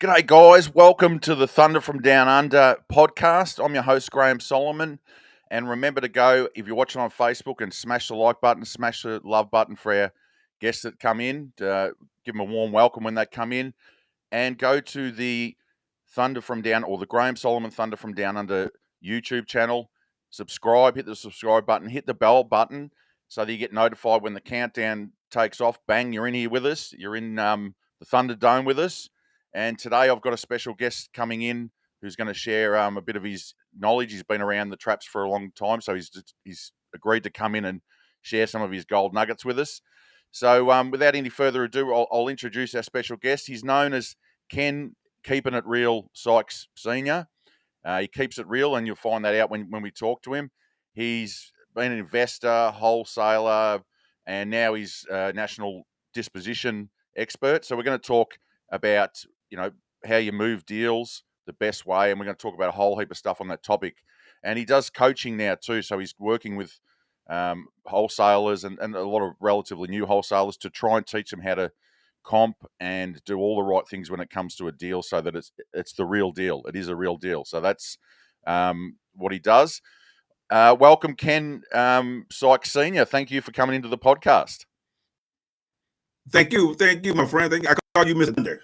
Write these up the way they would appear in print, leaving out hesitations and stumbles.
G'day, guys. Welcome to the Thunder from Down Under podcast. I'm your host, Graham Solomon. And remember to go, if you're watching on Facebook, and smash the like button, smash the love button for our guests that come in. Give them a warm welcome when they come in. And go to the Thunder from Down, or the Graham Solomon Thunder from Down Under YouTube channel. Subscribe, hit the subscribe button, hit the bell button so that you get notified when the countdown takes off. Bang, you're in here with us. You're in the Thunder Dome with us. And today I've got a special guest coming in who's going to share a bit of his knowledge. He's been around the traps for a long time, so he's agreed to come in and share some of his gold nuggets with us. So without any further ado, I'll introduce our special guest. He's known as Ken Keeping It Real Sykes Senior. He keeps it real, and you'll find that out when we talk to him. He's been an investor, wholesaler, and now he's a national disposition expert. So we're going to talk about how you move deals the best way, and we're going to talk about a whole heap of stuff on that topic. And he does coaching now too, so he's working with wholesalers and a lot of relatively new wholesalers to try and teach them how to comp and do all the right things when it comes to a deal, so that it's the real deal. It is a real deal. So that's what he does. Welcome, Ken Sykes Senior. Thank you for coming into the podcast. Thank you, my friend. I call you Mr. Thunder.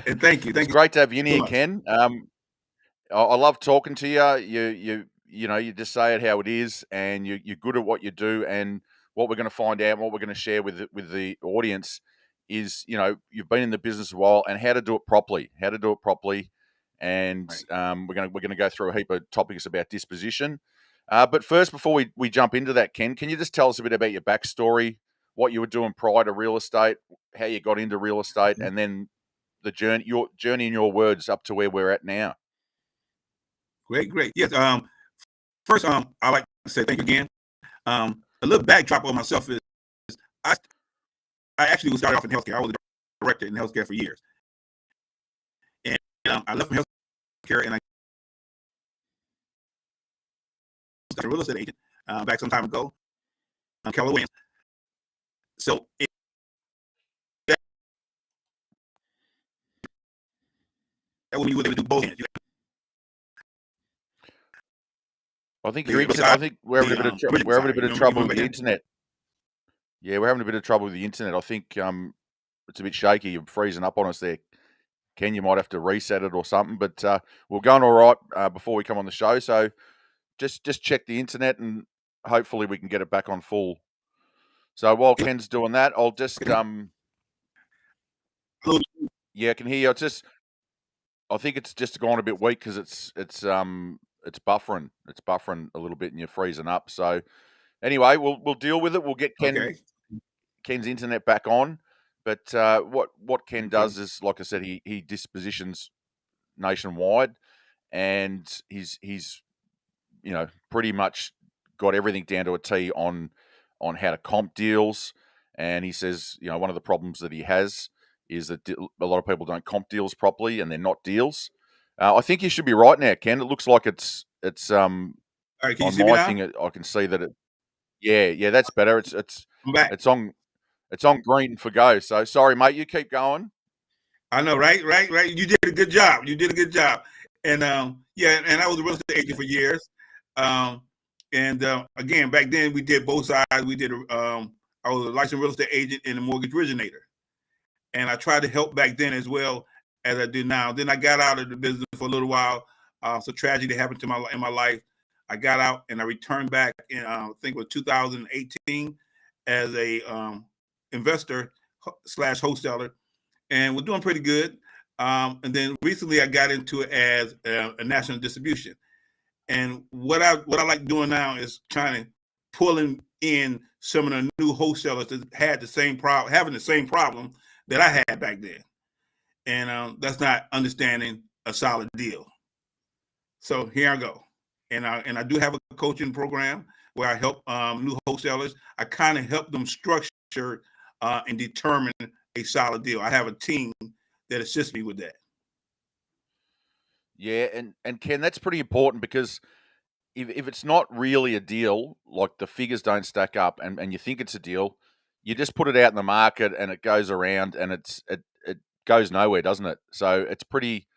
And thank you. It's great to have you in here, Ken. I love talking to you. You just say it how it is, and you're good at what you do. And what we're going to find out, and what we're going to share with the audience, is you've been in the business a while, and how to do it properly. And right. We're going to go through a heap of topics about disposition. But first, before we jump into that, Ken, can you just tell us a bit about your backstory, what you were doing prior to real estate, how you got into real estate, and then your journey in your words up to where we're at now? Great. Yes. First, I like to say thank you again. A little backdrop on myself is I actually started off in healthcare. I was a director in healthcare for years, and I left from healthcare and I got a real estate agent back some time ago. Keller Williams. So that when you were able to do both ends. I think we're having a bit of trouble with the internet. Yeah, we're having a bit of trouble with the internet. I think it's a bit shaky. You're freezing up on us there, Ken. You might have to reset it or something. But we're going all right before we come on the show. So just check the internet, and hopefully we can get it back on full. So while Ken's doing that, I'll just yeah, I can hear you. I think it's just gone a bit weak because it's buffering. It's buffering a little bit, and you're freezing up. So anyway, we'll deal with it. We'll get Ken's internet back on. But what Ken does is, like I said, he dispositions nationwide, and he's pretty much got everything down to a T on how to comp deals. And he says, one of the problems that he has is that a lot of people don't comp deals properly, and they're not deals. I think you should be right now, Ken. It looks like it's All right, can you on see me my now? thing. I can see that it. Yeah, that's better. I'm back. It's on green for go. So sorry, mate. You keep going. I know, right. You did a good job. And and I was a real estate agent for years. Again, back then we did both sides. We did. I was a licensed real estate agent and a mortgage originator, and I tried to help back then as well as I do now. Then I got out of the business for a little while. So tragedy happened in my life. I got out and I returned back in I think it was 2018 as a investor / wholesaler, and we're doing pretty good. And then recently I got into it as a national distribution. And what I like doing now is trying to pulling in some of the new wholesalers that had having the same problem that I had back then. And that's not understanding a solid deal. So here I go. And I do have a coaching program where I help new wholesalers. I kind of help them structure and determine a solid deal. I have a team that assists me with that. Yeah, and Ken, that's pretty important, because if it's not really a deal, like the figures don't stack up, and you think it's a deal, you just put it out in the market and it goes around, and it goes nowhere, doesn't it? So it's pretty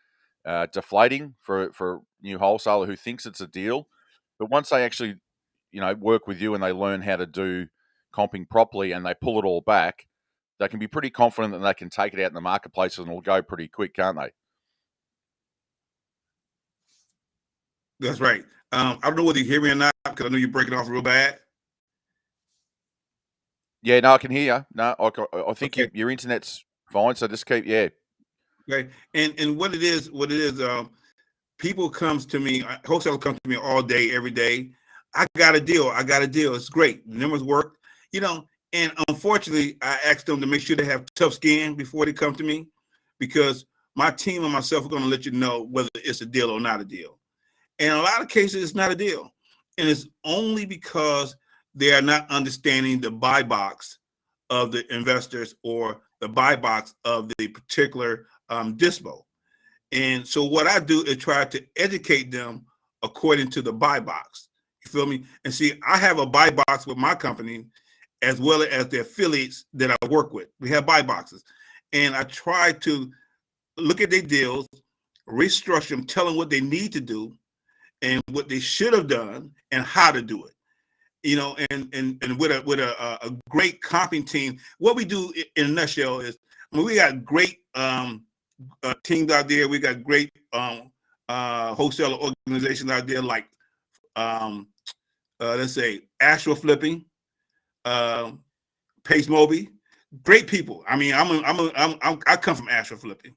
deflating for a new wholesaler who thinks it's a deal, but once they actually, work with you and they learn how to do comping properly and they pull it all back, they can be pretty confident that they can take it out in the marketplace and it'll go pretty quick, can't they? That's right. I don't know whether you hear me or not, because I know you're breaking off real bad. Yeah, no, I can hear you. No, I think Okay. your internet's fine, so just keep, yeah. Okay. And what it is, people comes to me, wholesalers come to me all day, every day. I got a deal. It's great. The numbers work, and unfortunately, I ask them to make sure they have tough skin before they come to me, because my team and myself are going to let you know whether it's a deal or not a deal. And in a lot of cases, it's not a deal. And it's only because they are not understanding the buy box of the investors or the buy box of the particular dispo. And so what I do is try to educate them according to the buy box. You feel me? And see, I have a buy box with my company as well as the affiliates that I work with. We have buy boxes. And I try to look at their deals, restructure them, tell them what they need to do and what they should have done and how to do it. And with a great comping team, what we do in a nutshell is, we got great teams out there. We got great wholesaler organizations out there, like let's say Astral Flipping, Pace Moby, great people. I mean, I come from Astral Flipping,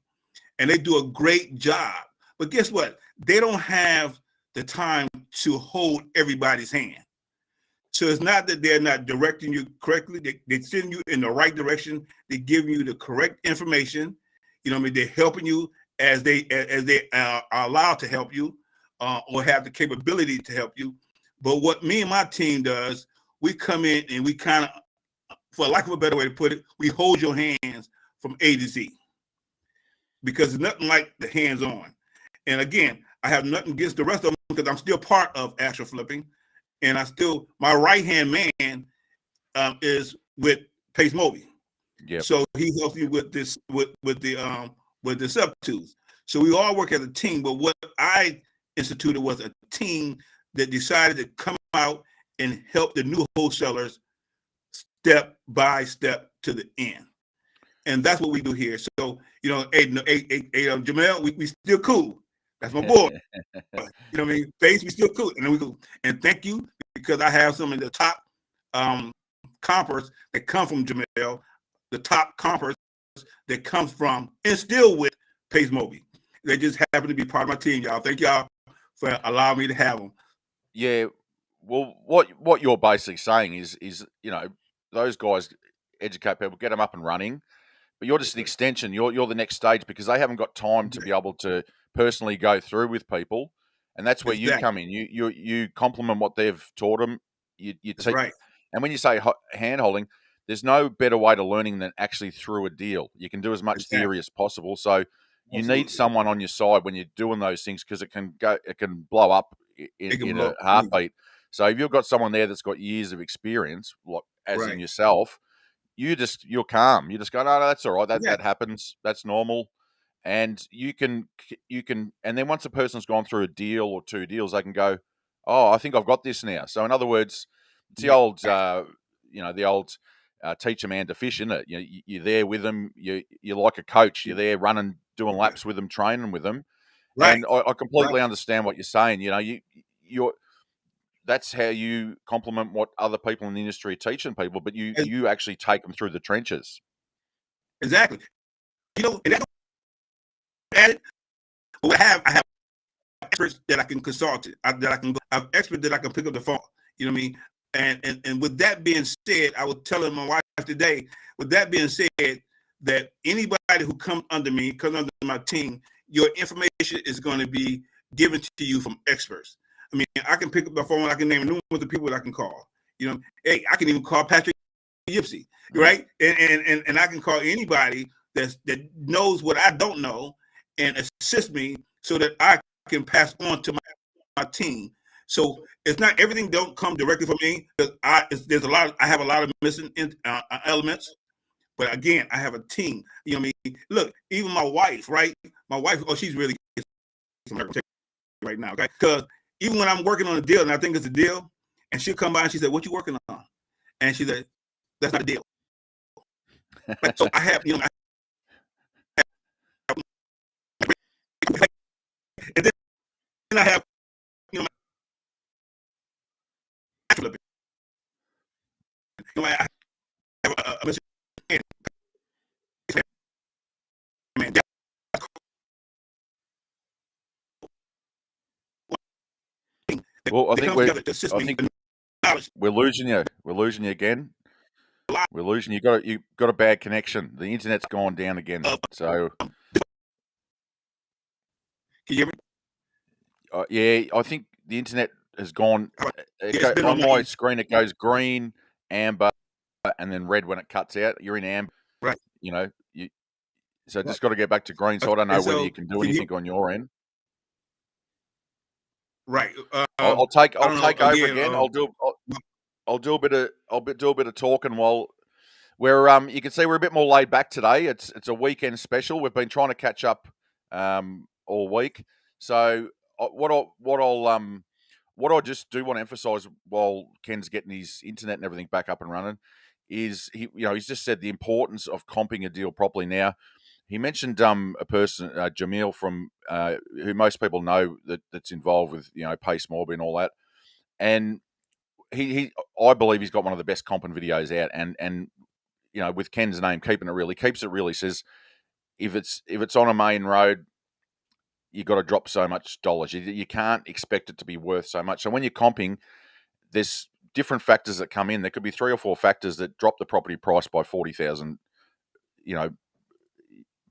and they do a great job. But guess what? They don't have the time to hold everybody's hand. So it's not that they're not directing you correctly. They send you in the right direction. They give you the correct information. They're helping you as they are allowed to help you, or have the capability to help you. But what me and my team does, we come in and we kind of, for lack of a better way to put it, we hold your hands from A to Z, because it's nothing like the hands-on. And again, I have nothing against the rest of them, because I'm still part of Astral Flipping, and my right-hand man is with Pace Moby. Yep. So he helps you with this, with the subtools. So we all work as a team. But what I instituted was a team that decided to come out and help the new wholesalers step by step to the end. And that's what we do here. So, Jamel, we still cool. That's my boy. You know what I mean? Face, we still cool. And then we go. And thank you, because I have some of the top compers that come from Jamel, the top compers that comes from and still with Pace Moby. They just happen to be part of my team, y'all. Thank y'all for allowing me to have them. Yeah. Well, what you're basically saying is those guys educate people, get them up and running, but you're just an extension. You're the next stage, because they haven't got time to be able to personally go through with people, and that's where you come in. You complement what they've taught them. You teach, right. And when you say hand holding, there's no better way to learning than actually through a deal. You can do as much theory as possible. So you need someone on your side when you're doing those things, because it can blow up in a heartbeat. So if you've got someone there that's got years of experience, like as in yourself, you're calm. You just go, no, that's all right. That happens. That's normal. And you can, and then once a person's gone through a deal or two deals, they can go, oh, I think I've got this now. So in other words, it's the old, teach a man to fish, isn't it? You're there with them. You're like a coach. You're there running, doing laps with them, training with them. Right. And I completely understand what you're saying. You're that's how you complement what other people in the industry are teaching people, but you actually take them through the trenches. Exactly. I have experts that I can consult, I have experts that I can pick up the phone. You know what I mean? And with that being said, I was telling my wife today, with that being said, that anybody who comes under my team, your information is going to be given to you from experts. I mean, I can pick up the phone, I can name numerous of people that I can call. Hey, I can even call Patrick Yipsy, right? And I can call anybody that knows what I don't know and assist me so that I can pass on to my team. So it's not everything don't come directly from me. I have a lot of missing elements, But again, I have a team. You know what I mean? Look, even my wife, right? My wife, she's really right now, okay? Because even when I'm working on a deal and I think it's a deal, and she'll come by and she said, "What you working on?" And she said, "That's not a deal." Right? So I have, and then I have, I have a man. Well, I think we're losing you. We're losing you again. We're losing you. You've got a bad connection. The internet's gone down again. So, can you hear me? yeah, I think the internet has gone. On my screen, it goes green, amber, and then red when it cuts out. You're in amber, right? So just got to get back to green. So I don't know whether you can do anything on your end. Right. I'll take over again. I'll do a bit of talking while we're you can see we're a bit more laid back today. It's a weekend special. We've been trying to catch up all week. So what I just do want to emphasise while Ken's getting his internet and everything back up and running is he's just said the importance of comping a deal properly. Now he mentioned a person Jamil from who most people know that's involved with Pace Morby and all that, and he I believe he's got one of the best comping videos out, and with Ken's name, keeping it real, he keeps it real. He says if it's on a main road, you got to drop so much dollars. You can't expect it to be worth so much. So when you're comping, there's different factors that come in. There could be 3 or 4 factors that drop the property price by 40,000.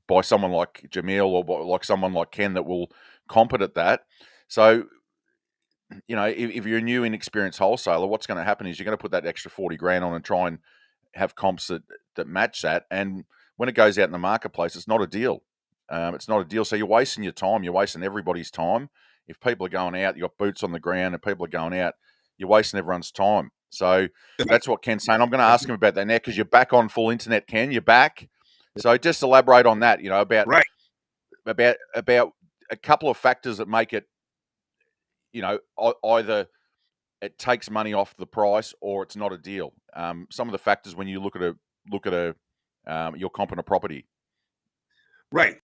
By someone like Jamil or like someone like Ken that will comp it at that. So, if you're a new inexperienced wholesaler, what's going to happen is you're going to put that extra 40 grand on and try and have comps that match that. And when it goes out in the marketplace, it's not a deal. It's not a deal. So you're wasting your time. You're wasting everybody's time. If people are going out, you've got boots on the ground and people are going out, you're wasting everyone's time. So that's what Ken's saying. I'm going to ask him about that now because you're back on full internet, Ken. You're back. So just elaborate on that, about a couple of factors that make it, either it takes money off the price or it's not a deal. Some of the factors when you look at you're comping a property. Right.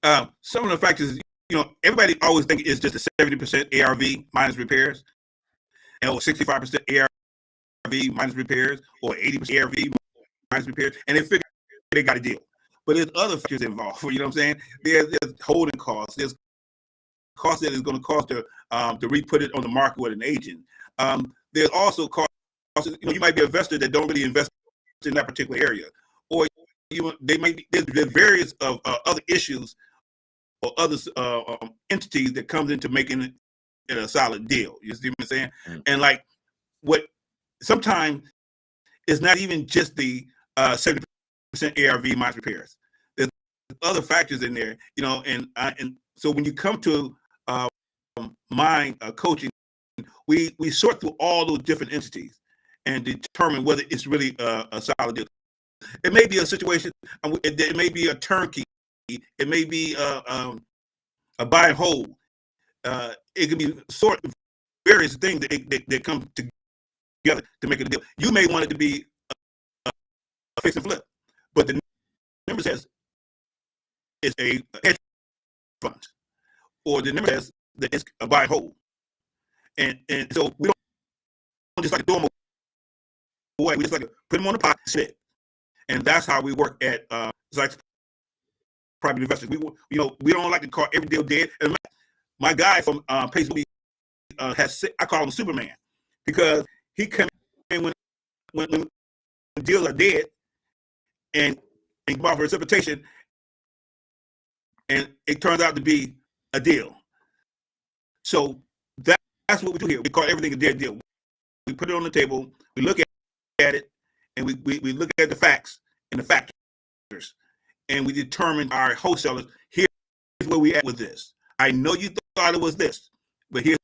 Some of the factors, everybody always think it's just a 70% ARV minus repairs, or 65% ARV minus repairs, or 80% ARV minus repairs, and they figure they got a deal. But there's other factors involved. You know what I'm saying? There's holding costs. There's cost that is going to cost to re-put it on the market with an agent. There's also costs. You might be an investor that don't really invest in that particular area, or there's various of other issues or other entities that comes into making it a solid deal. You see what I'm saying? Mm-hmm. And like what sometimes it's not even just the 70% ARV minus repairs. There's other factors in there, and so when you come to my coaching, we sort through all those different entities and determine whether it's really a solid deal. It may be a situation. It may be a turnkey. It may be a buy and hold. It can be sort of various things that come together to make it a deal. You may want it to be a fix and flip, but the number says it's a hedge fund, or the number says that it's a buy and hold. And so we don't just like throw them away. We just like put them on the pot and sit. And that's how we work at like private investors. We don't like to call every deal dead. And my guy from Pace Morby I call him Superman because he comes in when deals are dead and go out for precipitation, and it turns out to be a deal. So that's what we do here. We call everything a dead deal. We put it on the table. We look at it, and we look at the facts and the factors, and we determine our wholesalers. Here's where we at with this. I know you thought it was this, but here's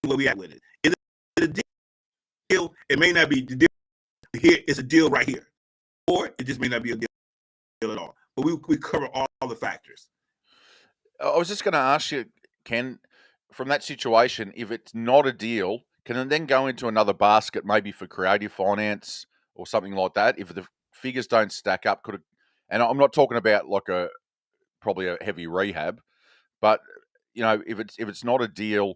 where we at with it. Is it a deal? It may not be the deal. Here is a deal right here. or it just may not be a deal at all. But we cover all the factors. I was just going to ask you, Ken, from that situation, if it's not a deal, can it then go into another basket, maybe for creative finance or something like that? If the figures don't stack up, could it? And I'm not talking about like probably a heavy rehab, but if it's not a deal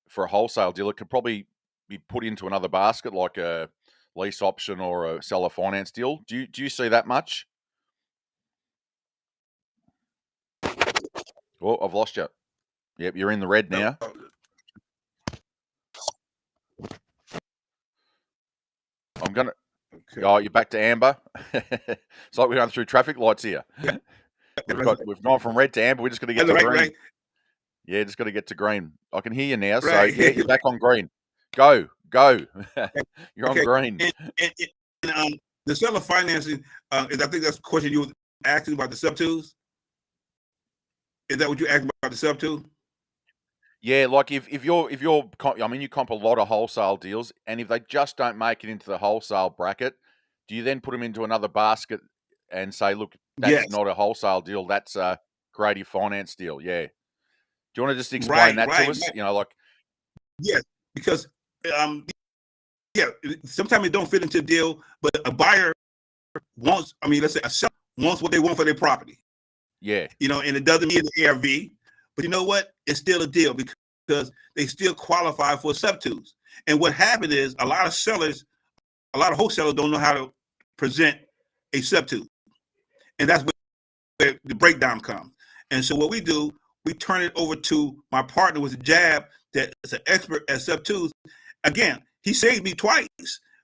for a wholesale deal, it could probably be put into another basket, like a lease option or a seller finance deal. Do you see that much? Oh, I've lost you. Yep, you're in the red now. I'm gonna. Okay. Oh, you're back to amber. It's like we're going through traffic lights here. Yeah. We've gone from red to amber. We're just going to get to green. Right. Yeah, just got to get to green. I can hear you now. So yeah, you're back on green. Go. You're on green. And the seller financing is, I think that's the question you were asking about the sub-twos. Is that what you're asking about, the sub-two? Yeah, like if you're, I mean, you comp a lot of wholesale deals, and if they just don't make it into the wholesale bracket, do you then put them into another basket and say, look, that's not a wholesale deal, that's a creative finance deal? Yeah. Do you want to just explain that to us? Right. Yes, because sometimes it don't fit into a deal, but a buyer wants, let's say a seller wants what they want for their property. Yeah. And it doesn't mean the ARV, but you know what? It's still a deal because they still qualify for sub-twos. And what happened is a lot of wholesalers don't know how to present a sub-two. And that's where the breakdown comes. And so what we do, we turn it over to my partner with a Jab that is an expert at sub-twos. Again, he saved me twice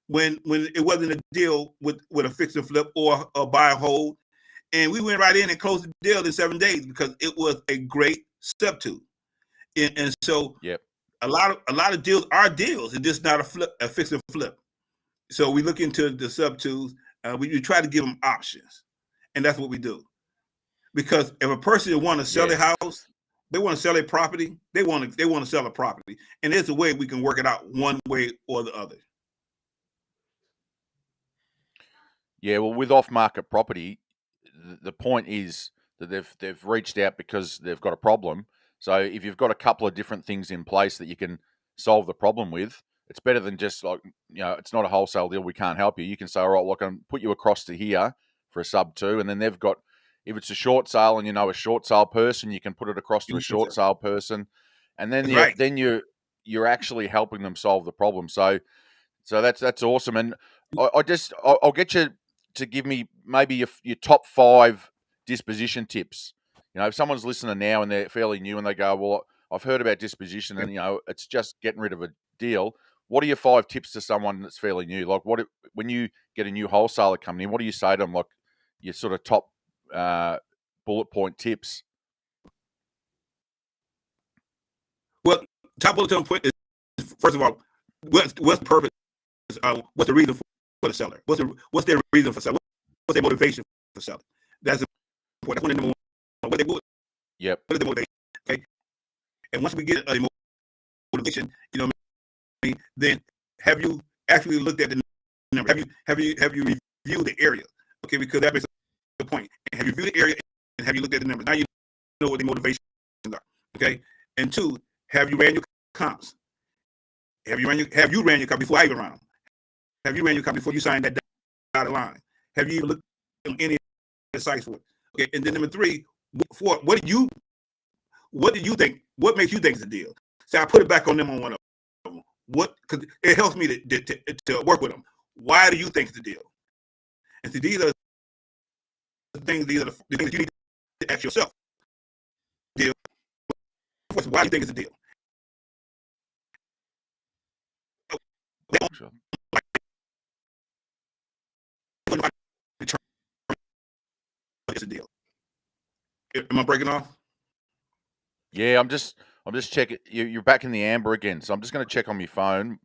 when it wasn't a deal with a fix and flip or a buy and hold. And we went right in and closed the deal in 7 days because it was a great sub-two. And so a lot of deals are deals. It's just not a fix and flip. So we look into the sub-twos. We try to give them options. And that's what we do. Because if a person wants to sell their house, they want to sell their property, they want to sell a property. And there's a way we can work it out one way or the other. Yeah, well, with off-market property, the point is that they've reached out because they've got a problem. So if you've got a couple of different things in place that you can solve the problem with, it's better than just like, it's not a wholesale deal, we can't help you. You can say, all right, well, I can put you across to here for a sub-two, and then they've got, if it's a short sale and a short sale person, you can put it across to a short sale person, and then you're actually helping them solve the problem. So that's awesome. And I'll get you to give me maybe your top 5 disposition tips. If someone's listening now and they're fairly new and they go, well, I've heard about disposition and it's just getting rid of a deal. What are your 5 tips to someone that's fairly new? Like when you get a new wholesaler coming in, what do you say to them? Like your sort of top bullet point tips? Well, top bullet point is, first of all, what's the purpose? What's the reason for the seller? What's their reason for selling? What's their motivation for selling? That's important. That's one of the number one. What they do. Yep. What is the motivation? Okay. And once we get a motivation, then have you actually looked at the number? Have you reviewed the area? Okay, because that makes a point. And have you reviewed the area and have you looked at the numbers? Now you know what the motivations are. Okay. And 2, have you ran your comps? Have you ran your comp before I even ran them? Have you ran your comp before you signed that dotted line? Have you even looked at any of the sites for it? Okay. And then number 3, what do you think? What makes you think it's a deal? So I put it back on them on one of them. Because it helps me to work with them. Why do you think it's a deal? And so these are the things you need to ask yourself. Deal. Why do you think it's a deal? Sure. It's a deal. Am I breaking off? Yeah, I'm just checking. You're back in the amber again, so I'm just going to check on my phone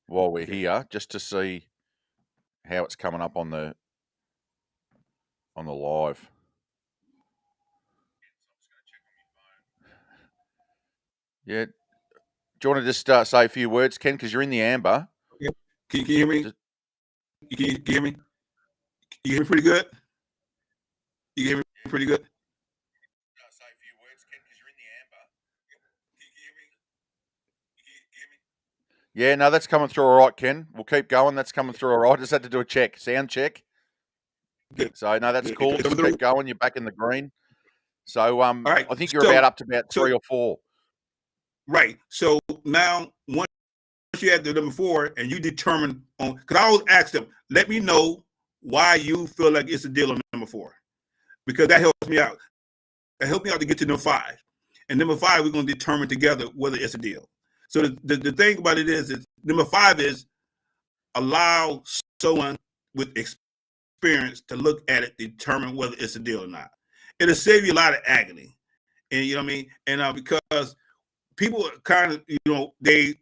while we're here, just to see how it's coming up on the live. Yeah. Do you want to just say a few words, Ken? Because you're in the amber. Yeah. Can you hear me? Can you hear me? You hear me pretty good? You hear me pretty good? Say a few words, Ken, because you're in the amber. Can you hear me? Can you hear me? Yeah, no, that's coming through all right, Ken. We'll keep going. That's coming through all right. Just had to do a check, sound check. Good. So no, that's Good. cool. Just keep going. You're back in the green. So All right. I think you're about up to about 3 or 4. Right. So now once you add the number 4 and you determine on, because I always ask them, let me know why you feel like it's a deal on number 4, because that helps me out. That helps me out to get to number 5. And number 5, we're going to determine together whether it's a deal. So the thing about it is number 5 is allow someone with experience to look at it, determine whether it's a deal or not. It'll save you a lot of agony. And you know what I mean? And because people kind of, they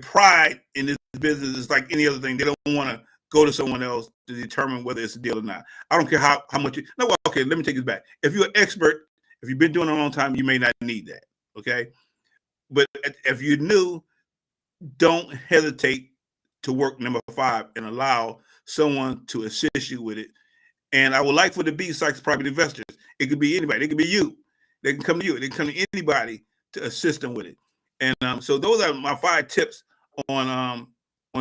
pride in this business is like any other thing. They don't want to go to someone else to determine whether it's a deal or not. I don't care how much you, no, okay, let me take this back. If you're an expert, if you've been doing it a long time, you may not need that. Okay. But if you're new, don't hesitate to work number 5 and allow someone to assist you with it. And I would like for the B Sykes private investors. It could be anybody. It could be you. They can come to you. They can come to anybody to assist them with it. And so those are my 5 tips on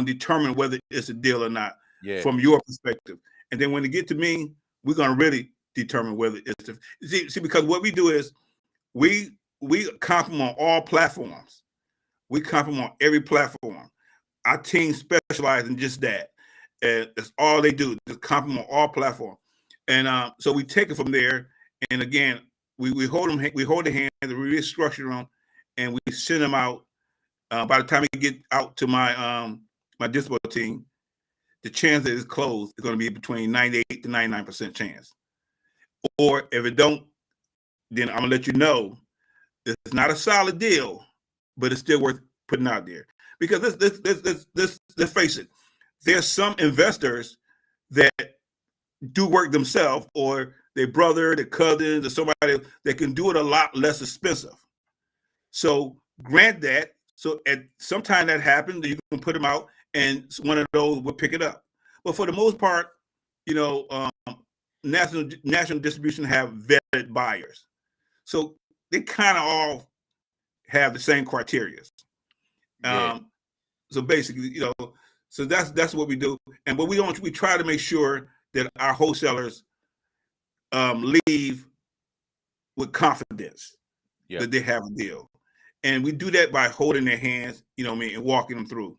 determining whether it's a deal or not from your perspective. And then when they get to me, we're gonna really determine whether it's see because what we do is we compliment on all platforms. We compliment on every platform. Our team specializes in just that. And that's all they do, just compliment on all platforms. And so we take it from there. And again, we hold them, we hold their hands, we restructure them, and we send them out. By the time we get out to my my dispo team, the chance that it's closed is going to be between 98 to 99% chance. Or if it don't, then I'm gonna let you know it's not a solid deal, but it's still worth putting out there. Because let's face it, there's some investors that do work themselves, or their brother, their cousins, or somebody that can do it a lot less expensive. So grant that. So at some time that happens, you can put them out, and one of those will pick it up. But for the most part, national distribution have vetted buyers, so they kind of all have the same criteria. So basically, so that's what we do. And but we try to make sure that our wholesalers leave with confidence that they have a deal. And we do that by holding their hands, and walking them through.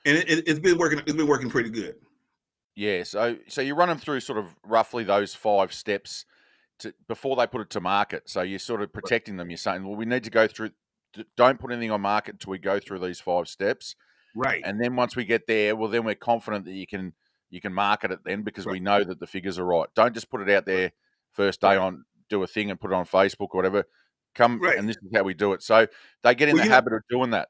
And it's been working. It's been working pretty good. Yeah. So you run them through sort of roughly those 5 steps before they put it to market. So you're sort of protecting them. You're saying, well, we need to go through. Don't put anything on market until we go through these 5 steps. Right. And then once we get there, well, then we're confident that you can market it then, because we know that the figures are right. Don't just put it out there first day on, do a thing and put it on Facebook or whatever. And this is how we do it. So they get in the habit of doing that.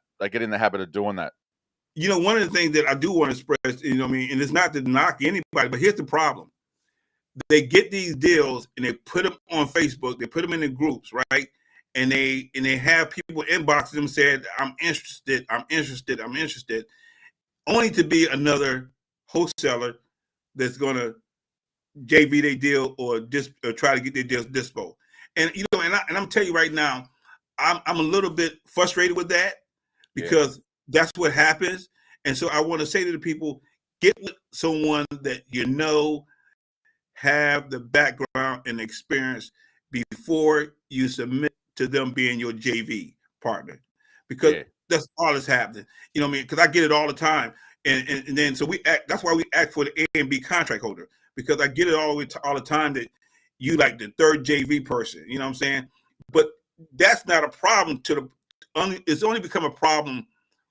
One of the things that I do want to express, and it's not to knock anybody, but here's the problem. They get these deals and they put them on Facebook. They put them in the groups, right? And they have people inbox them said, I'm interested, only to be another wholesaler that's going to JV their deal or try to get their deals dispo. And I'm telling you right now, I'm a little bit frustrated with that, because that's what happens. And so I want to say to the people, get with someone that have the background and experience before you submit to them being your JV partner, because that's all that's happening. Because I get it all the time. And then so that's why we act for the A and B contract holder, because I get it all the time that you like the third JV person, you know what I'm saying? But that's not a problem it's only become a problem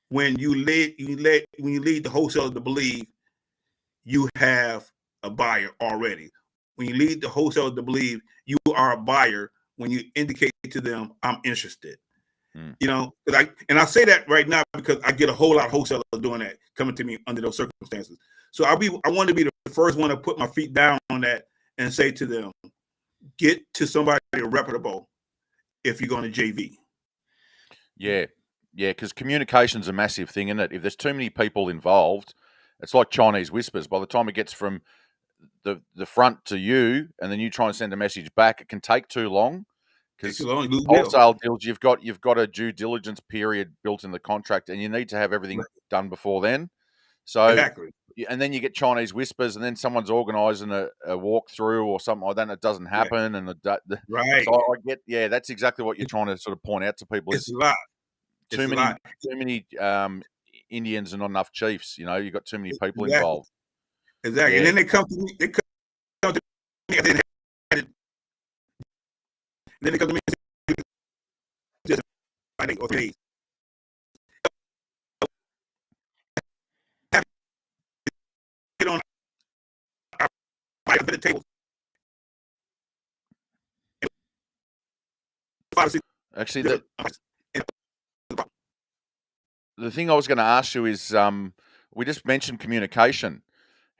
when you lead the wholesaler to believe you have a buyer already. When you lead the wholesaler to believe you are a buyer, when you indicate to them, I'm interested. I say that right now because I get a whole lot of wholesalers doing that, coming to me under those circumstances. So I want to be the first one to put my feet down on that and say to them, get to somebody reputable if you're going to JV. Yeah, because communication's a massive thing, isn't it? If there's too many people involved, it's like Chinese whispers. By the time it gets from the front to you, and then you try and send a message back, it can take too long because Lose wholesale deals, you've got a due diligence period built in the contract, and you need to have everything done before then. So, exactly. and then you get Chinese whispers, and then someone's organising a walkthrough or something like that, and it doesn't happen. And Right. so I get, that's exactly what you're trying to sort of point out to people. It's a lot. Too many Indians and not enough chiefs. You know, you've got too many people exactly. involved. Exactly. Yeah. And then they come to me. They come to me. Then they come to me. Just like 3 days. Get on our the table. Actually, the thing I was going to ask you is, we just mentioned communication.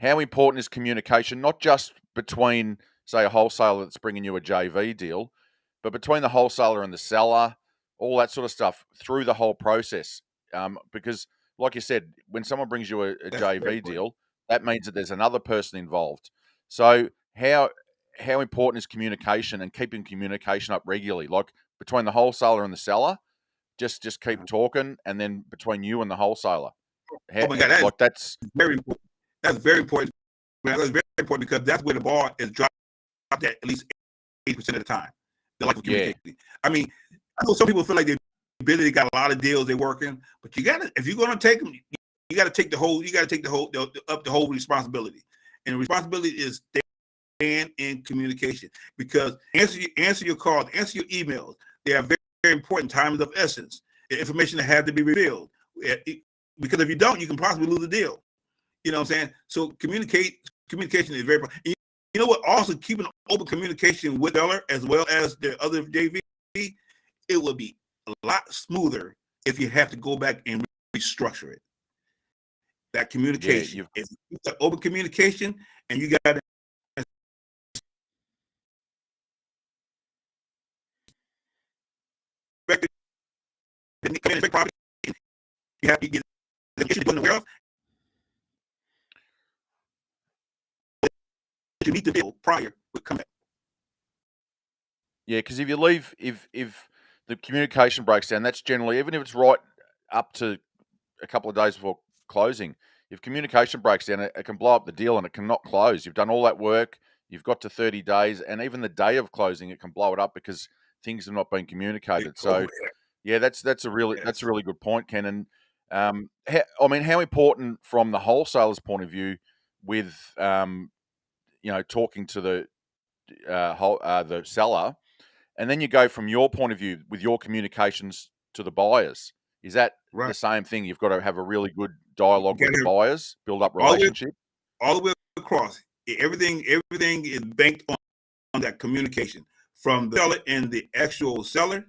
How important is communication, not just between, say, a wholesaler that's bringing you a JV deal, but between the wholesaler and the seller, all that sort of stuff through the whole process? Because, like you said, when someone brings you a JV deal, that means that there's another person involved. So how important is communication and keeping communication up regularly, like between the wholesaler and the seller? Just keep talking, and then between you and the wholesaler. Oh my God, that's very important. That's very important. That's very important because that's where the bar is dropped at least 80% of the time. The lack of communication. Yeah. I mean, I know some people feel like they got a lot of deals they're working, but you gotta, if you're gonna take them, you gotta take the whole responsibility. And the responsibility is stand in communication, because answer your calls, answer your emails. They are very, very important. Time is of essence. The information that has to be revealed. Because if you don't, you can possibly lose the deal. You know what I'm saying? So communication is very important. And you know what? Also, keeping open communication with seller as well as the other JV, it will be a lot smoother if you have to go back and restructure it. That communication, it's open communication, and you got to. You have to get the issue you're aware of. You need to deal prior with coming. Yeah, because if you leave, if the communication breaks down, that's generally, even if it's right up to a couple of days before closing, if communication breaks down, it can blow up the deal and it cannot close. You've done all that work, you've got to 30 days, and even the day of closing, it can blow it up because things have not been communicated. So, yeah, that's a really good point, Ken. And how important from the wholesaler's point of view with talking to the seller, and then you go from your point of view with your communications to the buyers. Is that the same thing? You've got to have a really good dialogue with the buyers, build up relationship. All the way across. Everything is banked on that communication, from the seller and the actual seller,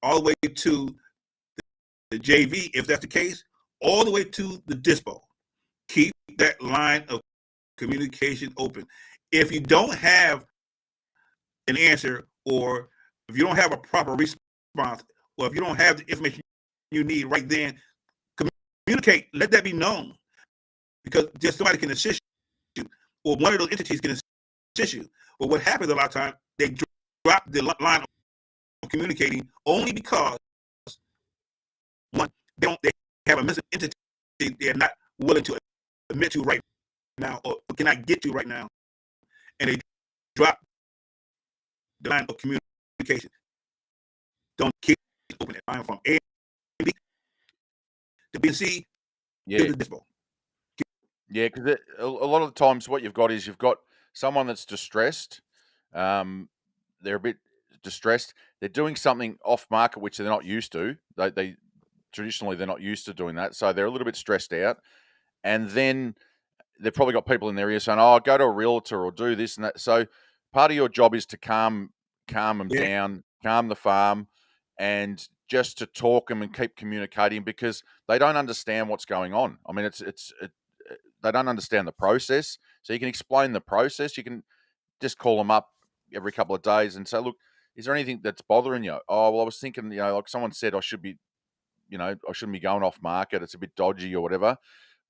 all the way to the JV, if that's the case, all the way to the dispo. Keep that line of communication open. If you don't have an answer, or if you don't have a proper response, or if you don't have the information you need right then, communicate. Let that be known, because just somebody can assist you, or one of those entities can assist you. But what happens a lot of times, they drop the line of communicating only because, one, they have a missing entity they're not willing to admit to right now, or cannot get to right now, and they drop the line of communication. Don't keep open that line from A and B to B and C to the dispo. Yeah, because a lot of the times what you've got is you've got someone that's distressed. They're a bit distressed. They're doing something off market which they're not used to. They traditionally they're not used to doing that, so they're a little bit stressed out. And then they've probably got people in their ear saying, "Oh, go to a realtor or do this and that." So part of your job is to calm them down, calm the farm, and just to talk them and keep communicating, because they don't understand what's going on. I mean, they don't understand the process. So you can explain the process. You can just call them up every couple of days and say, "Look, is there anything that's bothering you?" "Oh, well, I was thinking, like someone said I shouldn't be going off market. It's a bit dodgy or whatever."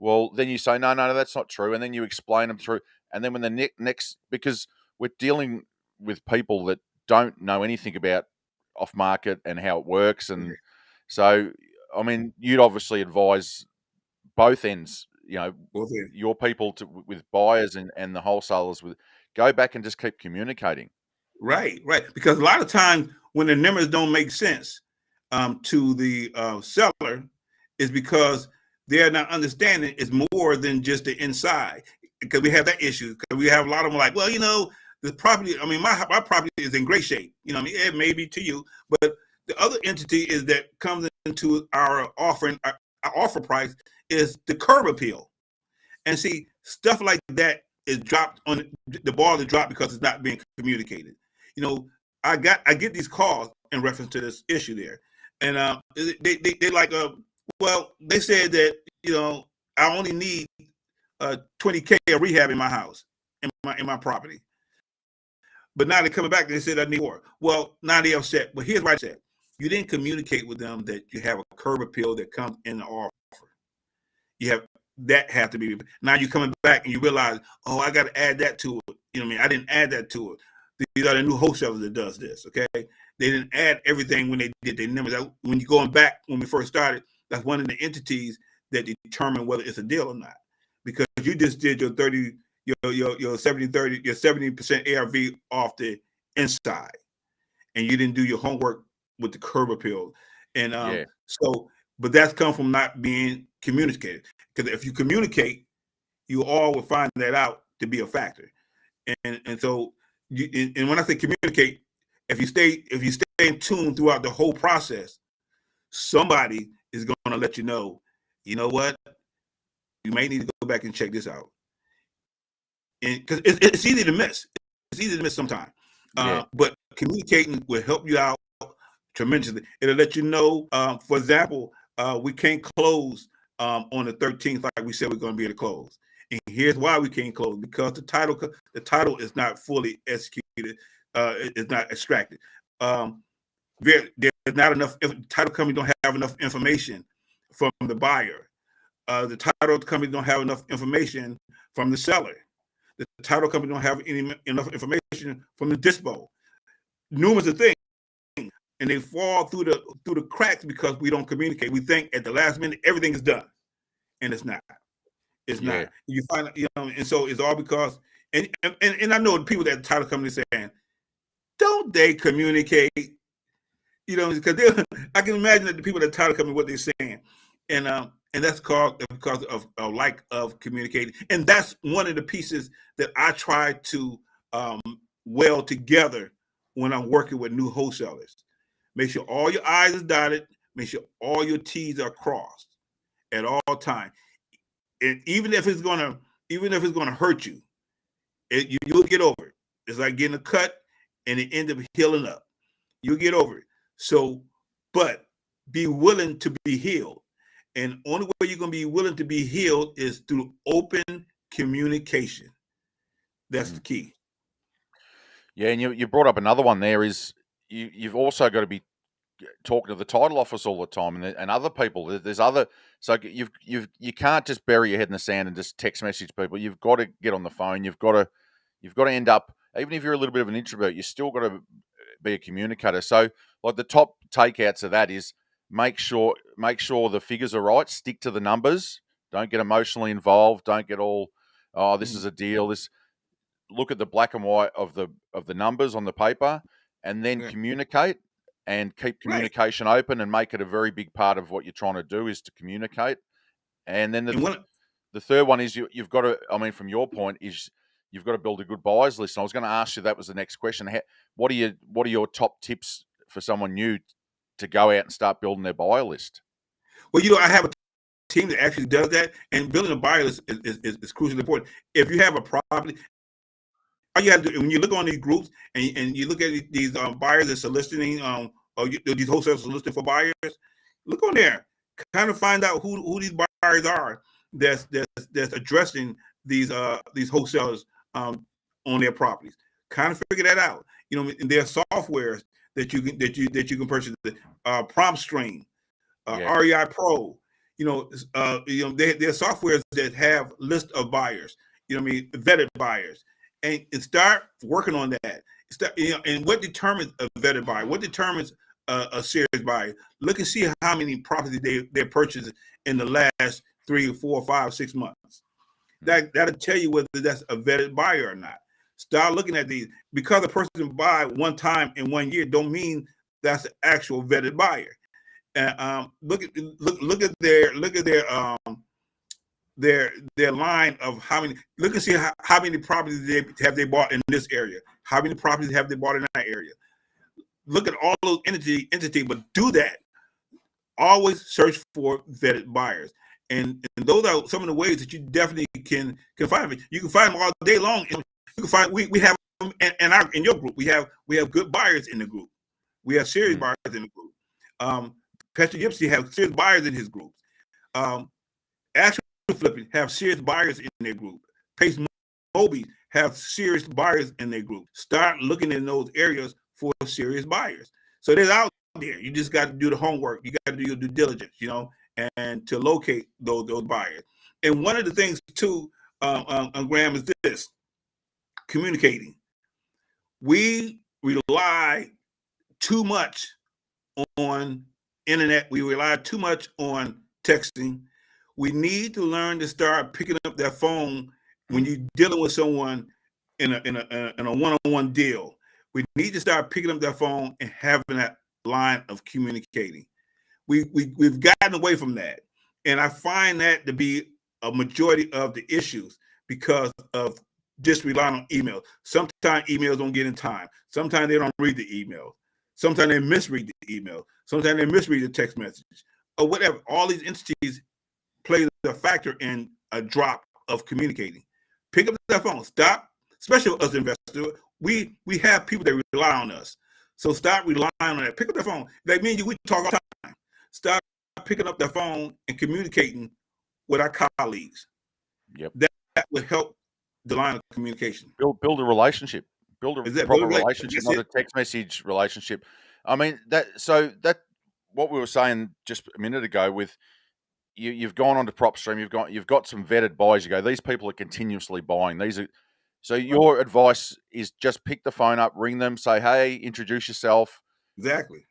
Well, then you say, no, that's not true. And then you explain them through. And then when the next, because we're dealing with people that don't know anything about off market and how it works, and so I mean, you'd obviously advise both ends, Both ends. your people with buyers and the wholesalers with go back and just keep communicating. Right. Because a lot of times when the numbers don't make sense to the seller, is because they're not understanding it's more than just the inside. Because we have that issue. Because we have a lot of them like, well, the property. I mean, my property is in great shape. I mean, it may be to you, but the other entity is that comes into our offering, our offer price is the curb appeal, and see stuff like that is dropped on the ball is dropped because it's not being communicated. I get these calls in reference to this issue there, and they like well, they said that I only need $20K of rehab in my house, in my property, but now they're coming back and they said I need more. Well, now they're upset. But here's what I said: you didn't communicate with them that you have a curb appeal that comes in the offer. You have that have to be. Now you're coming back and you realize, oh, I got to add that to it. I didn't add that to it. These are the new wholesalers that does this. Okay, they didn't add everything when they did their numbers. When you're going back when we first started, that's one of the entities that determine whether it's a deal or not, because you just did your 30, your 70-30, your 70% ARV off the inside, and you didn't do your homework with the curb appeal, and so. But that's come from not being communicated. Because if you communicate, you all will find that out to be a factor. And so, and when I say communicate, if you stay in tune throughout the whole process, somebody is going to let you know. You know what? You may need to go back and check this out. Because it's easy to miss. It's easy to miss sometimes. But communicating will help you out tremendously. It'll let you know. For example. We can't close on the 13th like we said we're going to be able to close. And here's why we can't close: because the title is not fully executed, it's not extracted. There's not enough. If the title company don't have enough information from the buyer, the title company don't have enough information from the seller. The title company don't have enough information from the dispo. Numerous of things. And they fall through the cracks because we don't communicate. We think at the last minute everything is done, and it's not. It's not. You find, and so it's all because. And I know the people that the title company saying, don't they communicate? Because I can imagine that the people that the title company what they're saying, and that's because of a lack of communicating. And that's one of the pieces that I try to weld together when I'm working with new wholesalers. Make sure all your I's are dotted. Make sure all your T's are crossed at all times. And even if it's gonna hurt you, you'll get over it. It's like getting a cut and it ends up healing up. You'll get over it. So, but be willing to be healed. And only way you're gonna be willing to be healed is through open communication. That's the key. Yeah, and you brought up another one there is you've also got to be talking to the title office all the time and other people. There's other, so you can't just bury your head in the sand and just text message people. You've got to get on the phone. You've got to end up, even if you're a little bit of an introvert, you still got to be a communicator. So like the top takeouts of that is make sure the figures are right. Stick to the numbers. Don't get emotionally involved. Don't get all, oh, this is a deal. Look at the black and white of the numbers on the paper, and then communicate. And keep communication open and make it a very big part of what you're trying to do is to communicate. And then the third one is you've got to, I mean, from your point, is you've got to build a good buyers list. And I was going to ask you, that was the next question. What are your top tips for someone new to go out and start building their buyer list? Well, I have a team that actually does that, and building a buyer list is crucially important. If you have a property, all you have to do, when you look on these groups and you look at these buyers that soliciting, or these wholesalers soliciting for buyers, look on there, kind of find out who these buyers are that's addressing these wholesalers on their properties. Kind of figure that out. And there are softwares that you can purchase, Prompt Stream, REI Pro. There are softwares that have list of buyers. vetted buyers, and start working on that. And what determines a vetted buyer? What determines a serious buyer? Look and see how many properties they purchased in the last 3, 4, 5, 6 months. That'll tell you whether that's a vetted buyer or not. Start looking at these. Because a person buy one time in 1 year don't mean that's an actual vetted buyer. And look at their line of how many. Look and see how many properties they bought in this area. How many properties have they bought in that area? Look at all those entity, but do that. Always search for vetted buyers. And those are some of the ways that you definitely can find them. You can find them all day long. You can find we have them in your group. We have good buyers in the group. We have serious buyers in the group. Pastor Gipsy has serious buyers in his group. Actual Flipping have serious buyers in their group. Pace Moby have serious buyers in their group. Start looking in those areas for serious buyers. So they're out there. You just got to do the homework. You got to do your due diligence, and to locate those buyers. And one of the things too, Graham, is this: communicating. We rely too much on internet. We rely too much on texting. We need to learn to start picking up that phone when you're dealing with someone in a one-on-one deal. We need to start picking up that phone and having that line of communicating. We've gotten away from that, and I find that to be a majority of the issues because of just relying on emails. Sometimes emails don't get in time. Sometimes they don't read the email. Sometimes they misread the email. Sometimes they misread the text message or whatever. All these entities play a factor in a drop of communicating. Pick up that phone. Stop, especially us investors. We have people that rely on us. So stop relying on that. Pick up the phone. Like me and you, we talk all the time. Stop picking up the phone and communicating with our colleagues. Yep. That would help the line of communication. Build a relationship. Build a proper relationship, not a text message relationship. I mean, that what we were saying just a minute ago with you've gone onto PropStream, you've got some vetted buyers. You go, these people are continuously buying. So your advice is just pick the phone up, ring them, say, hey, introduce yourself. Exactly.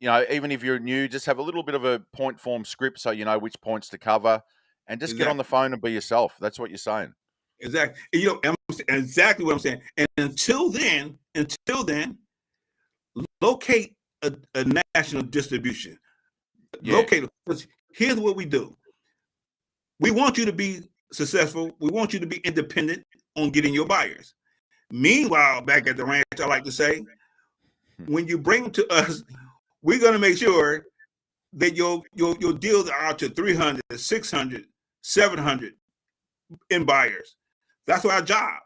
Even if you're new, just have a little bit of a point form script so you know which points to cover, and just get on the phone and be yourself. That's what you're saying. Exactly. Exactly what I'm saying. And until then, locate a national distribution. Yeah. Locate. Here's what we do. We want you to be successful. We want you to be independent on getting your buyers. Meanwhile, back at the ranch, I like to say, when you bring them to us, we're going to make sure that your deals are out to 300, 600, 700 in buyers. That's our job.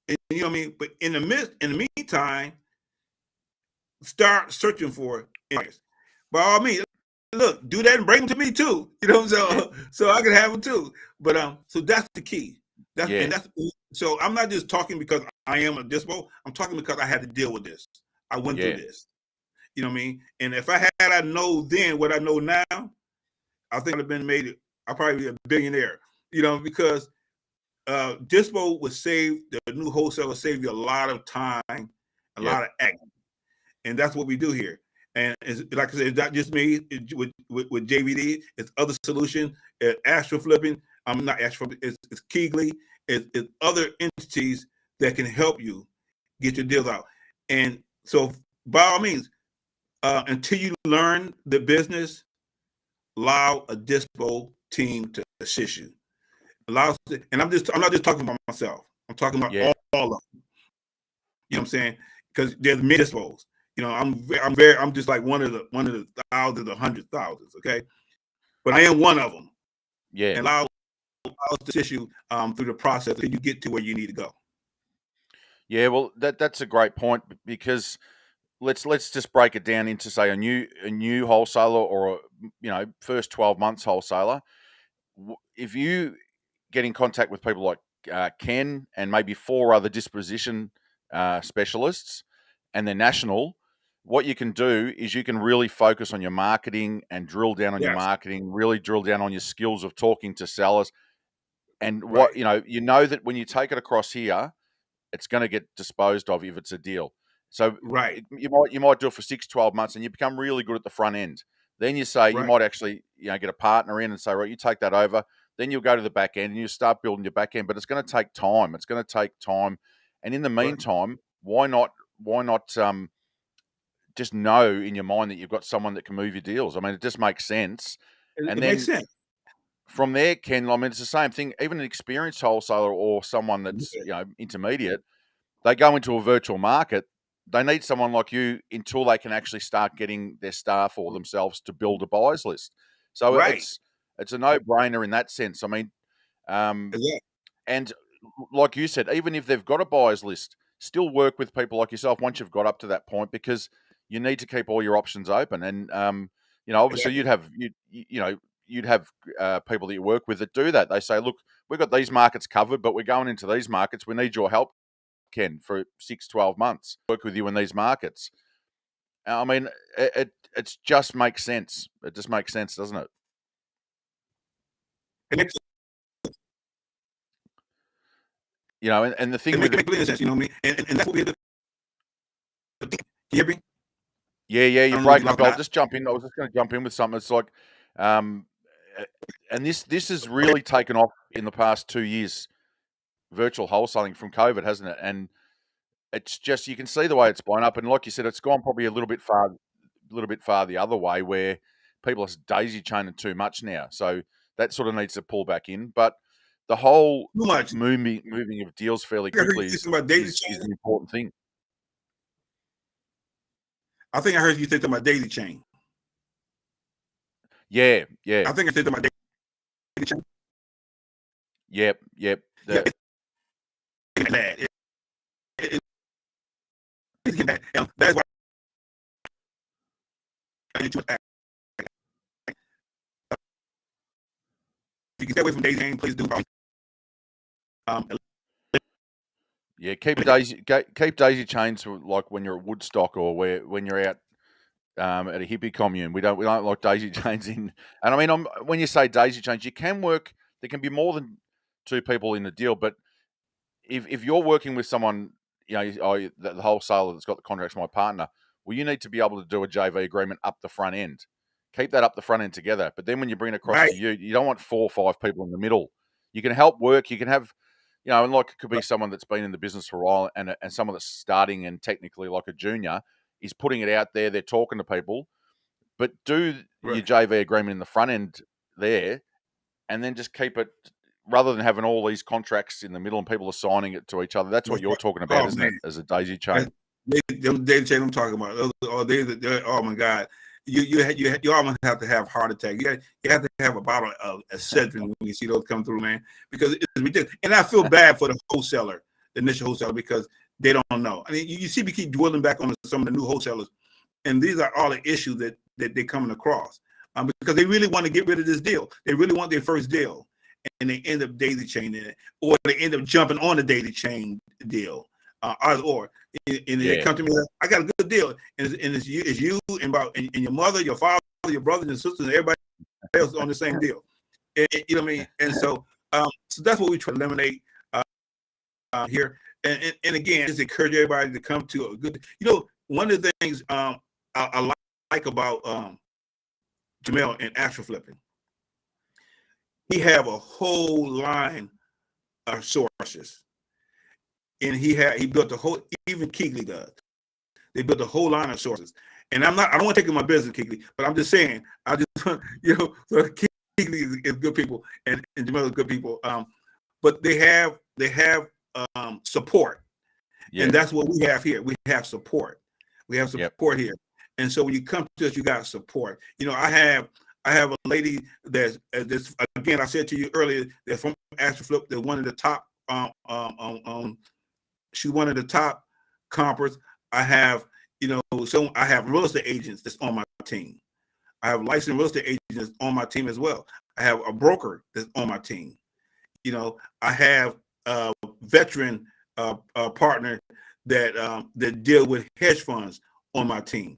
And, you know what I mean? But in the meantime, start searching for buyers. By all means, look, do that and bring them to me too. So I can have them too. But so that's the key. So I'm not just talking because I am a dispo. I'm talking because I had to deal with this. I went through this. You know what I mean? And if I know then what I know now, I think I'd probably be a billionaire. Because dispo would save the new wholesaler, save you a lot of time, a lot of action, and that's what we do here. And like I said, it's not just me. With JVD, it's other solutions. Astro Flipping. I'm not Astro Flipping. It's Keegley. It's other entities that can help you get your deals out. And so, by all means, until you learn the business, allow a dispo team to assist you. And I'm not just talking about myself. I'm talking about all of them. You know what I'm saying? Because there's many dispos. I'm just like one of the thousands, 100,000s. Okay, but I am one of them. Yeah, and allow us to assist you through the process until you get to where you need to go. Yeah, well, that's a great point because let's just break it down into say a new wholesaler or first 12 months wholesaler. If you get in contact with people like Ken and maybe 4 other disposition specialists, and they're national, what you can do is you can really focus on your marketing and drill down on your marketing, really drill down on your skills of talking to sellers. And Right. you know that when you take it across here, it's going to get disposed of if it's a deal. So Right. you might do it for 6, 12 months, and you become really good at the front end. Then you say you Right. might actually get a partner in and say, right, you take that over. Then you'll go to the back end and you start building your back end. But it's going to take time. It's going to take time. And in the Right. meantime, why not just know in your mind that you've got someone that can move your deals? I mean, it just makes sense. And It makes then sense. from there, Ken, I mean, it's the same thing. Even an experienced wholesaler or someone that's Yeah. intermediate, they go into a virtual market. They need someone like you until they can actually start getting their staff or themselves to build a buyers list. So Right. it's a no brainer in that sense. I mean, Exactly. and like you said, even if they've got a buyers list, still work with people like yourself once you've got up to that point, because you need to keep all your options open. And obviously Exactly. you'd have people that you work with that do that. They say, look, we've got these markets covered, but we're going into these markets. We need your help, Ken, for 6, 12 months. Work with you in these markets. I mean, it just makes sense. It just makes sense, doesn't it? It makes And the thing with complete sense. You know what I mean? And that's what we have to. Can you hear me? Yeah, I you're don't know if breaking you're up. talking I'll about. just jump in. I was just going to jump in with something. It's like, um, and this has really taken off in the past 2 years, virtual wholesaling from COVID, hasn't it? And it's just, you can see the way it's blown up. And like you said, it's gone probably a little bit far the other way, where people are daisy chaining too much now. So that sort of needs to pull back in. But the whole Too much. moving of deals fairly I heard quickly you thinking about daisy chain. is the important thing. I think I heard you thinking about daisy chain. Yeah, yeah, I think I thinking about daisy chain. yep. Yeah, it's bad. It's bad. And that's why I need to act. If you can stay away from daisy chain, please do. Yeah, keep daisy chains for like when you're at Woodstock or when you're out at a hippie commune. We don't like daisy chains in. And I mean, when you say daisy chains, you can work. There can be more than two people in the deal, but if you're working with someone, the wholesaler that's got the contract's my partner. Well, you need to be able to do a JV agreement up the front end. Keep that up the front end together. But then when you bring it across Right. to you, you don't want 4 or 5 people in the middle. You can help work. You can have, and like it could be someone that's been in the business for a while, and someone that's starting and technically like a junior is putting it out there. They're talking to people, but do your Right. JV agreement in the front end there, and then just keep it, rather than having all these contracts in the middle and people are signing it to each other. That's what you're talking about, isn't it? As a daisy chain. Those daisy chain I'm talking about. Oh my God. You almost have to have heart attack. You have to have a bottle of Excedrin when you see those come through, man, because it's ridiculous. And I feel bad for the wholesaler, the initial wholesaler, because they don't know. I mean, you see me keep dwelling back on some of the new wholesalers, and these are all the issues that they're coming across, because they really want to get rid of this deal. They really want their first deal, and they end up daisy chaining it, or they end up jumping on the daisy chain deal, or they come to me, I got a good deal, and it's you and your mother, your father, your brothers and sisters, and everybody else on the same deal. And, you know what I mean? And so that's what we try to eliminate here. And again, just encourage everybody to come to a good. One of the things I like about Jamel and Astro Flipping, he have a whole line of sources, and he built the whole. Even Keegley does. They built a whole line of sources. And I don't want to take in my business, Keegley, but I'm just saying, so Keegley is good people, and Jamel is good people. But they have support. Yeah. And that's what we have here. We have support. We have support here. And so when you come to us, you got support. I have a lady that's this, again, I said to you earlier, that's from Astroflip. They're one of the top she's one of the top compers. I have, I have real estate agents that's on my team. I have licensed real estate agents on my team as well. I have a broker that's on my team. I have a veteran partner that deal with hedge funds on my team.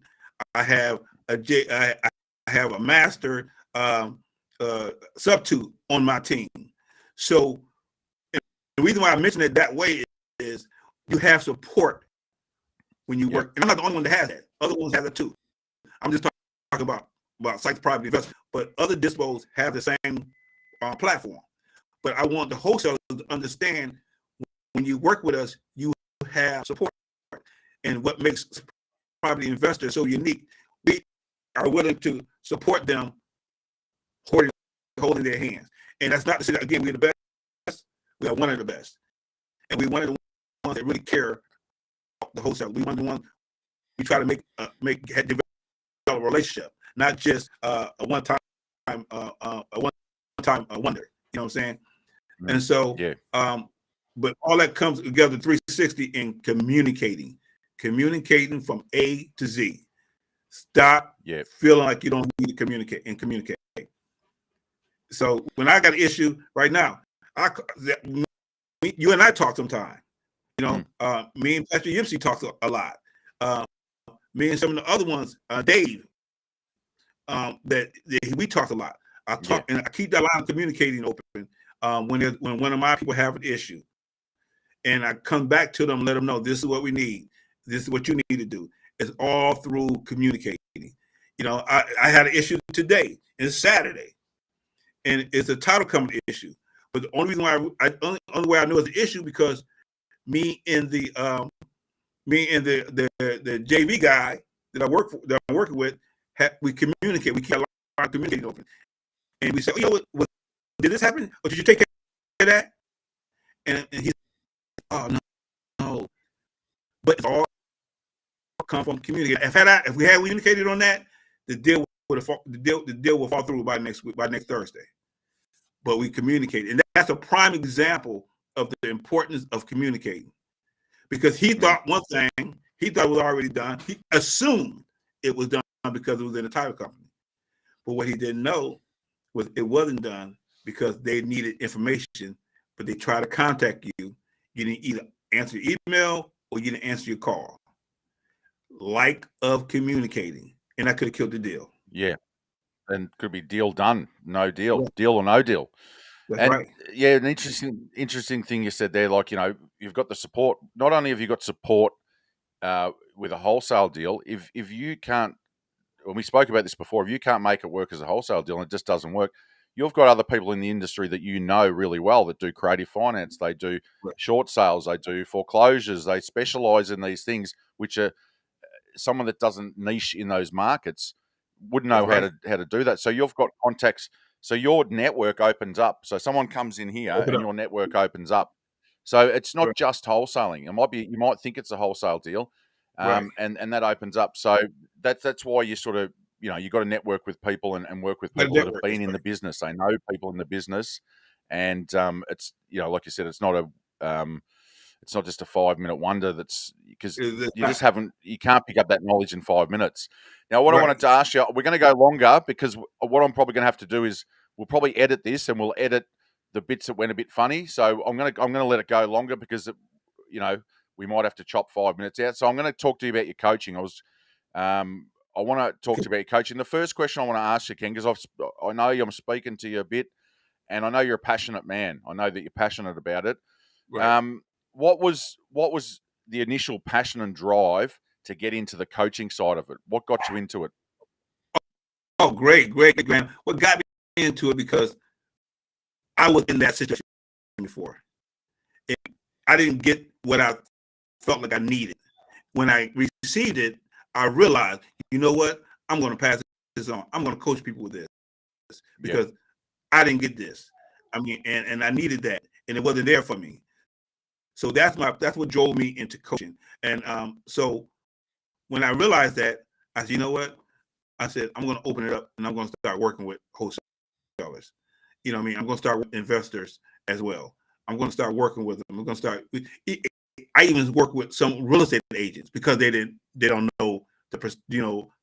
I have a master substitute on my team. So the reason why I mention it that way is you have support when you work. And I'm not the only one that has that. Other ones have it too. I'm just talking about sites property investment, but other dispos have the same platform. But I want the wholesalers to understand when you work with us, you have support. And what makes property investors so unique, we are willing to support them holding their hands. And that's not to say that, again, we're the best. We are one of the best. And we one of the ones that really care about the wholesale. We one of the ones we try to develop a relationship, not just a one-time wonder. You know what I'm saying? And so, but all that comes together 360 in communicating from A to Z. Stop feeling like you don't need to communicate. So when I got an issue right now, you and I talk sometime. You know, me and Pastor Yimsey talk a lot. Me and some of the other ones, Dave, that we talk a lot. I talk and I keep that line of communicating open. When one of my people have an issue, and I come back to them, let them know this is what we need. This is what you need to do. It's all through communicating. You know, I had an issue today. It's Saturday, and it's a title company issue. But the only reason why only way I know it's an issue because me and the JV guy that I'm working with, we communicate. We keep a line of communicating open, and we say, you know what, did this happen, or did you take care of that? And he's, oh no, but it's all come from communicating. If we had communicated on that, the deal will fall through by next Thursday. But we communicated, and that's a prime example of the importance of communicating. Because he thought one thing, he thought it was already done. He assumed it was done because it was in the title company. But what he didn't know was it wasn't done because they needed information, but they tried to contact you. You didn't either answer your email or you didn't answer your call. Lack of communicating, and that could have killed the deal. Yeah, and could be deal done, no deal, deal or no deal. That's and right. Yeah, an interesting thing you said there. Like, you know, you've got the support. Not only have you got support with a wholesale deal, if you can't, when we spoke about this before, if you can't make it work as a wholesale deal and it just doesn't work, you've got other people in the industry that you know really well that do creative finance, they do short sales, they do foreclosures, they specialize in these things, which are someone that doesn't niche in those markets wouldn't know how to do that. So you've got contacts. So your network opens up. So someone comes in here and your network opens up. So it's not just wholesaling. You might think it's a wholesale deal, and that opens up. So that's why you sort of, you know, you got to network with people and work with people that have been in the business. They know people in the business, and it's, you know, like you said, it's not just a 5-minute wonder. That's because you can't pick up that knowledge in 5 minutes. Now, what I wanted to ask you, we're going to go longer because what I'm probably going to have to do is we'll probably edit this and we'll edit the bits that went a bit funny. So I'm going to let it go longer because you know, we might have to chop 5 minutes out. So I'm going to talk to you about your coaching. I want to talk to you about your coaching. The first question I want to ask you, Ken, because I know I'm speaking to you a bit, and I know you're a passionate man. I know that you're passionate about it. What was the initial passion and drive to get into the coaching side of it? What got you into it? Oh, great, Graham. What got me into it because I was in that situation before. I didn't get what I felt like I needed. When I received it, I realized, you know what? I'm going to pass this on. I'm going to coach people with this because I didn't get this. I mean, and I needed that, and it wasn't there for me. So that's what drove me into coaching. And so when I realized that, I said, you know what? I said, I'm going to open it up and I'm going to start working with wholesalers. You know what I mean? I'm going to start with investors as well. I'm going to start working with them. I'm going to start. I even work with some real estate agents because they don't know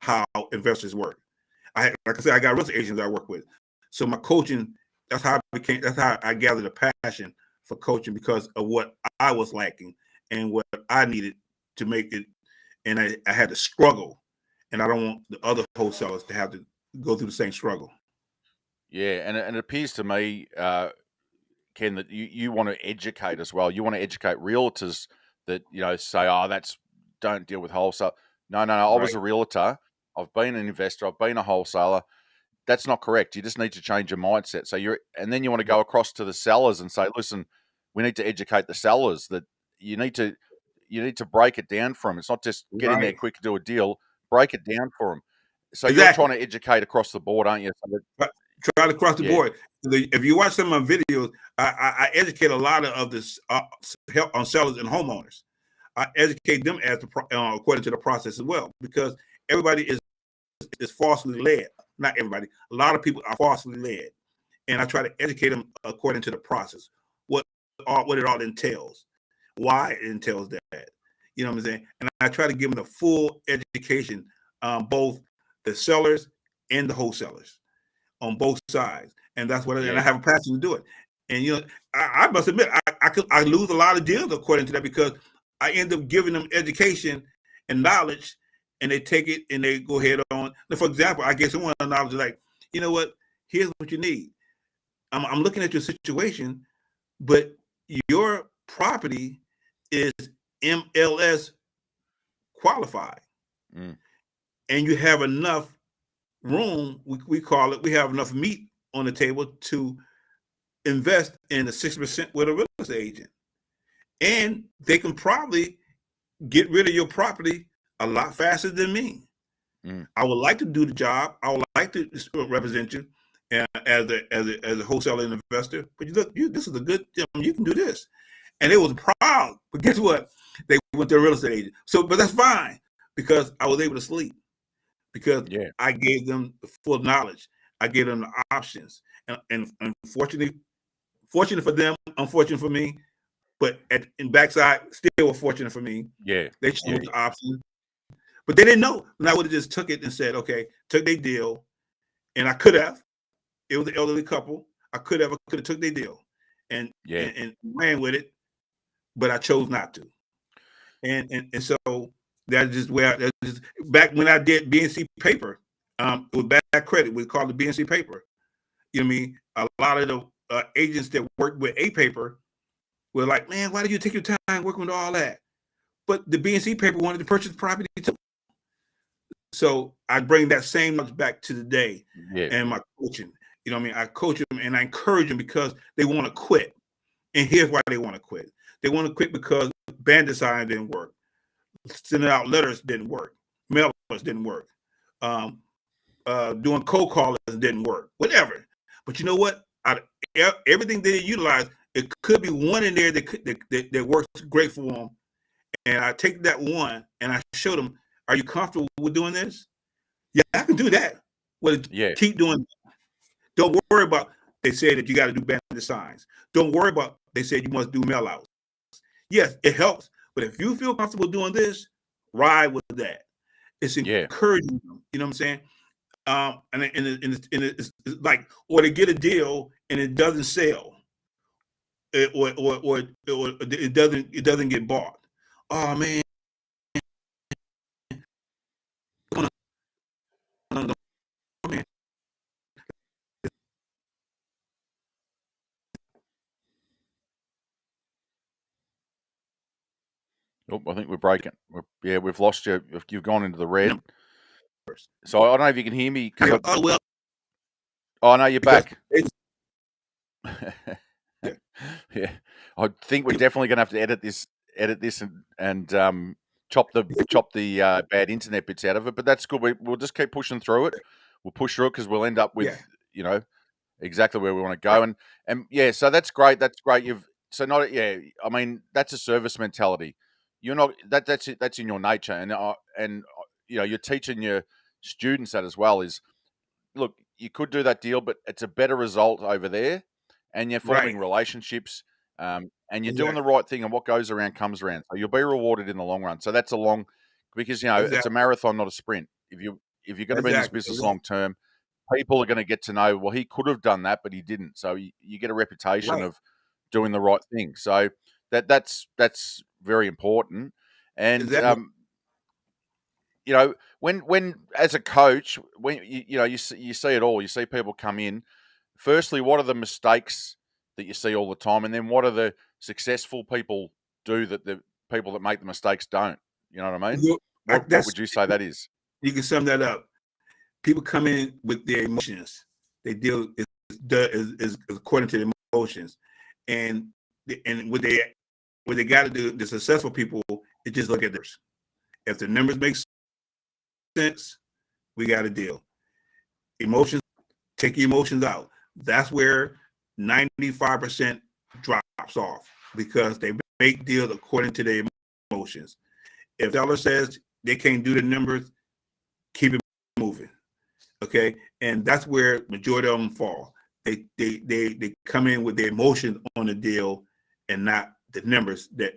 how investors work. Like I said, I got real estate agents I work with. So my coaching, that's how I gathered a passion for coaching because of what I was lacking and what I needed to make it. And I had to struggle, and I don't want the other wholesalers to have to go through the same struggle. Yeah, and it appears to me, Ken, that you want to educate as well. You want to educate realtors that, say, oh, don't deal with wholesale. No. I was Right. a realtor. I've been an investor. I've been a wholesaler. That's not correct. You just need to change your mindset. And then you want to go across to the sellers and say, listen, we need to educate the sellers that you need to break it down for them. It's not just get in there Right. quick, do a deal. Break it down for them. So you're Exactly. trying to educate across the board, aren't you? Try to cross the Yeah. board. If you watch some of my videos, I educate a lot of this help on sellers and homeowners. I educate them according to the process as well, because everybody is falsely led. Not everybody. A lot of people are falsely led, and I try to educate them according to the process. What it all entails, why it entails that. You know what I'm saying? And I try to give them the full education, both the sellers and the wholesalers, on both sides, and that's what. And I have a passion to do it. And I must admit, I lose a lot of deals according to that, because I end up giving them education and knowledge, and they take it and they go ahead on. For example, I get someone knowledge like, you know what? Here's what you need. I'm looking at your situation, but your property is MLS qualified, and you have enough room. We call it. We have enough meat on the table to invest in the 6% with a real estate agent, and they can probably get rid of your property a lot faster than me. I would like to do the job. I would like to represent you as a wholesaler and investor. But this is a good. You can do this, and it was proud. But guess what? They went to a real estate agent. But that's fine, because I was able to sleep, because I gave them the full knowledge. I gave them the options, and fortunate for them, unfortunate for me. But in backside, still fortunate for me. Yeah, they chose the option. But they didn't know. And I would have just took it and said, okay, took their deal. And I could have. It was an elderly couple. I could have took their deal and ran with it, but I chose not to. And so that's just back when I did BNC paper, it was bad credit. We called it BNC paper. You know what I mean? A lot of the agents that worked with A paper were like, man, why did you take your time working with all that? But the BNC paper wanted to purchase the property too. So I bring that same knowledge back to the day and my coaching. You know what I mean? I coach them and I encourage them because they want to quit. And here's why they want to quit. They want to quit because bandit sign didn't work. Sending out letters didn't work. Mailers didn't work. Doing cold callers didn't work. Whatever. But you know what? Everything they utilize, it could be one in there that works great for them. And I take that one and I show them, are you comfortable with doing this? Yeah, I can do that. Well, keep doing that. Don't worry about, they say that you got to do bandit signs. Don't worry about, they said you must do mail outs. Yes, it helps. But if you feel comfortable doing this, ride with that. It's encouraging them. You know what I'm saying? And it's like, or they get a deal and it doesn't sell, or it doesn't get bought. Oh man. Oh, I think we're breaking. We've lost you. You've gone into the red. So I don't know if you can hear me. Oh, no, you're back. Yeah, I think we're definitely going to have to edit this, and chop the bad internet bits out of it. But that's good. We'll just keep pushing through it. We'll push through it because we'll end up with exactly where we want to go. And so that's great. That's great. I mean, that's a service mentality. You're not that's it. That's in your nature, and you're teaching your students that as well. Is look, you could do that deal, but it's a better result over there, and you're forming relationships, and you're doing the right thing, and what goes around comes around. So you'll be rewarded in the long run. So that's because it's a marathon, not a sprint. If you're going to be in this business long term, people are going to get to know, well, he could have done that, but he didn't. So you get a reputation of doing the right thing. So that's very important. And when as a coach, when you see it all, you see people come in. Firstly, what are the mistakes that you see all the time, and then what are the successful people do that the people that make the mistakes don't? You know what I mean? What would you say that is? You can sum that up. People come in with their emotions. They deal is according to their emotions, and what they got to do. The successful people is just look at this. If the numbers make sense, we got to deal. Emotions, take your emotions out. That's where 95% drops off because they make deals according to their emotions. If dollar says they can't do the numbers, keep it moving. Okay, and that's where majority of them fall. They come in with their emotions on the deal and not the numbers that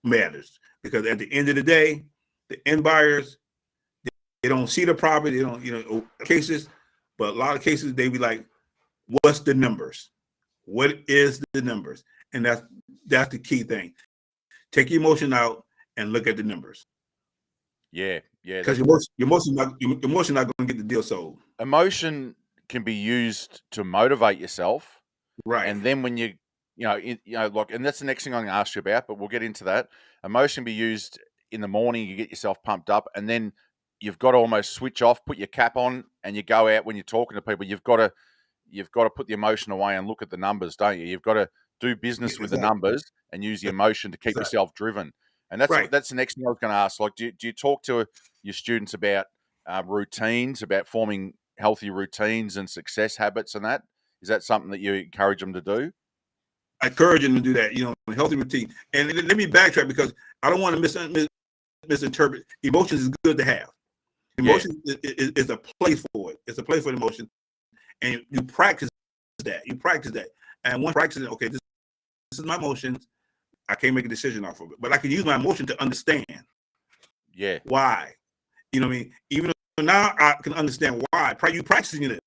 matters. Because at the end of the day, the end buyers, they don't see the property, they don't, cases, but a lot of cases they be like, what's the numbers? What is the numbers? And that's the key thing. Take your emotion out and look at the numbers. Yeah. Because your emotion not going to get the deal sold. Emotion can be used to motivate yourself, right? And then when and that's the next thing I'm going to ask you about, but we'll get into that. Emotion be used in the morning, you get yourself pumped up, and then you've got to almost switch off, put your cap on, and you go out when you're talking to people. You've got to put the emotion away and look at the numbers, don't you? You've got to do business with the numbers and use the emotion to keep yourself driven. And that's the next thing I was going to ask. Like, do you talk to your students about routines, about forming healthy routines and success habits and that? Is that something that you encourage them to do? I encourage them to do that, healthy routine. And let me backtrack because I don't want to misinterpret. Emotions is good to have. Emotion is a place for it. It's a place for emotion. And you practice that. And once you practice it, okay, this is my emotions. I can't make a decision off of it. But I can use my emotion to understand. Yeah. Why. You know what I mean? Even though now I can understand why. You practicing it.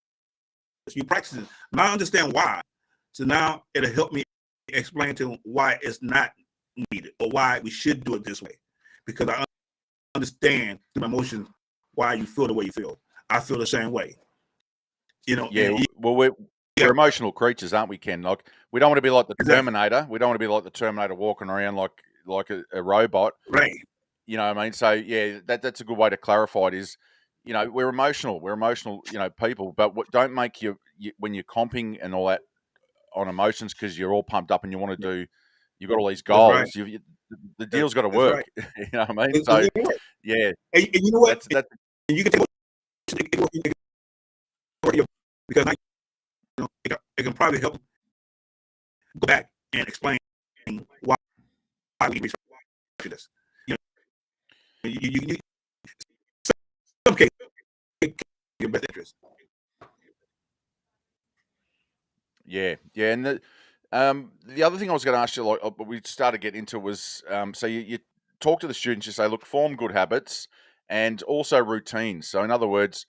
You practicing it. Now I understand why. So now it'll help me explain to them why it's not needed or why we should do it this way. Because I understand through my emotions why you feel the way you feel. I feel the same way. Yeah, well, we're emotional creatures, aren't we, Ken? Like, we don't want to be like the Terminator. We don't want to be like the Terminator walking around like a robot. Right. You know what I mean? So, yeah, that's a good way to clarify it is, we're emotional. We're emotional, people. But don't make when you're comping and all that on emotions because you're all pumped up and you want to do, you've got all these goals. Right. The deal's got to work. Right. You know what I mean? So, yeah. And you know what? And you can take because it can probably help go back and explain why we restructure this. You some cases your best interest. Yeah, and the other thing I was going to ask you, like we started getting into, was so you talk to the students. You say, look, form good habits and also routines. So in other words,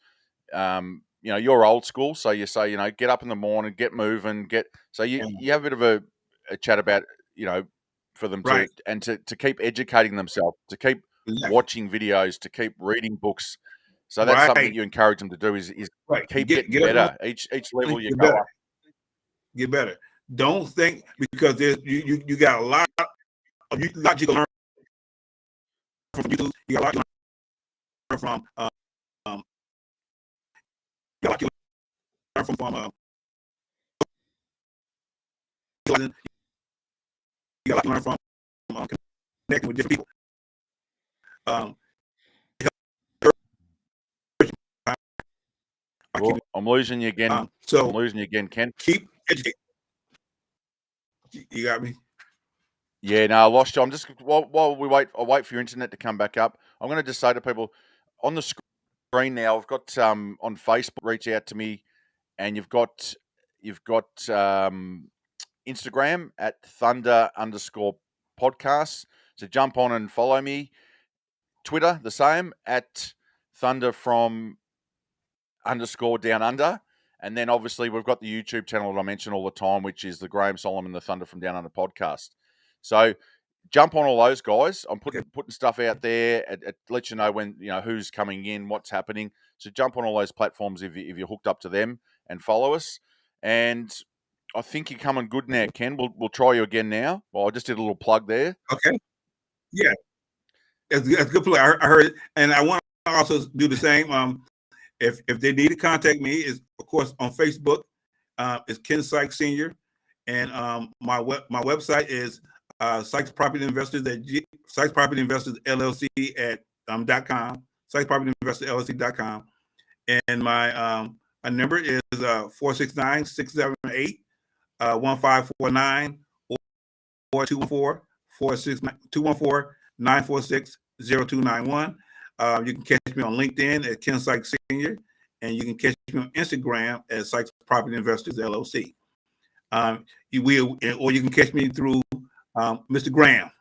you're old school, so you say, get up in the morning, get moving, so you have a bit of a chat about, for them to keep educating themselves, to keep watching videos, to keep reading books. So that's something that you encourage them to do is keep getting better. Each level you go up. Get better. Don't think because you got a lot you can learn from YouTube. You got a lot you learn from you got a lot you learn from you got a lot you learn from connecting with different people. I'm losing you again. I'm losing you again, Ken. Keep educating. You got me? Yeah, no, I lost you. I'm just while I'll wait for your internet to come back up. I'm going to just say to people on the screen now. I've got on Facebook. Reach out to me, and you've got Instagram at Thunder_podcast. So jump on and follow me. Twitter the same at Thunder from _down under. And then obviously we've got the YouTube channel that I mention all the time, which is the Graham Solomon, the Thunder from Down Under podcast. So jump on all those guys. I'm putting stuff out there. It lets you know when, who's coming in, what's happening. So jump on all those platforms if you're hooked up to them and follow us. And I think you're coming good now, Ken. We'll try you again now. Well, I just did a little plug there. Okay. Yeah. It's a good play. I heard it. And I want to also do the same. If they need to contact me, is of course on Facebook. It's Ken Sykes Senior, and my website is Sykes Property Investors at Sykes Property Investors LLC at .com. Sykes Property Investors LLC.com, and my number is 469-678-1549 or 214-946-0291. You can catch me on LinkedIn at Ken Sykes Senior, and you can catch me on Instagram at Sykes Property Investors LLC. You will, or you can catch me through Mr. Graham.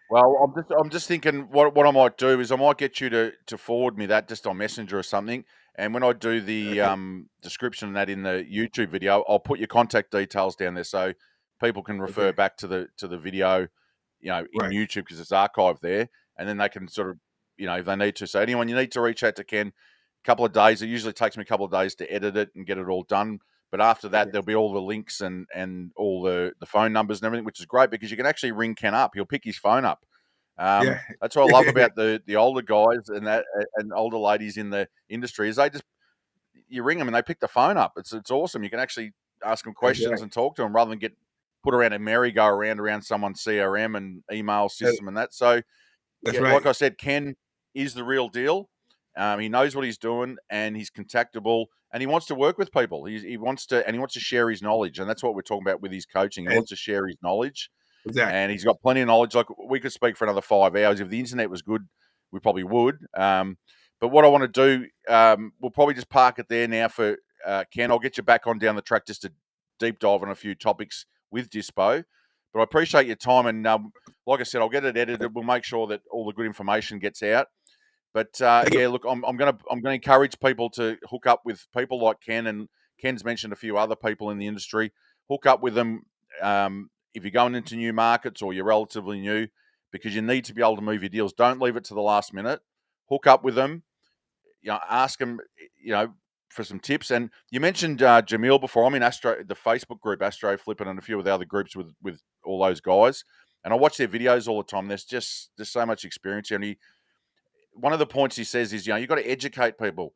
Well, I'm just thinking what I might do is I might get you to forward me that just on Messenger or something. And when I do the description of that in the YouTube video, I'll put your contact details down there so people can refer back to the video, in YouTube, because it's archived there, and then they can sort of, if they need to. So anyone, you need to reach out to Ken. A couple of days. It usually takes me a couple of days to edit it and get it all done. But after that, there'll be all the links and all the phone numbers and everything, which is great because you can actually ring Ken up. He'll pick his phone up. That's what I love about the older guys and older ladies in the industry is you ring them and they pick the phone up. It's awesome. You can actually ask them questions and talk to them rather than get put around a merry-go-round around someone's CRM and email system and that. So, like I said, Ken is the real deal. He knows what he's doing and he's contactable and he wants to work with people. He wants to share his knowledge, and that's what we're talking about with his coaching. He wants to share his knowledge. Exactly. And he's got plenty of knowledge. Like, we could speak for another 5 hours. If the internet was good, we probably would. But what I want to do, we'll probably just park it there now for Ken. I'll get you back on down the track just to deep dive on a few topics with Dispo. But I appreciate your time. And like I said, I'll get it edited. We'll make sure that all the good information gets out. But look, I'm going to encourage people to hook up with people like Ken, and Ken's mentioned a few other people in the industry. Hook up with them. If you're going into new markets or you're relatively new, because you need to be able to move your deals. Don't leave it to the last minute. Hook up with them. Ask them, for some tips. And you mentioned Jamil before. I'm in the Facebook group, Astro Flipping, and a few of the other groups with all those guys. And I watch their videos all the time. There's so much experience here. And one of the points he says is, you've got to educate people.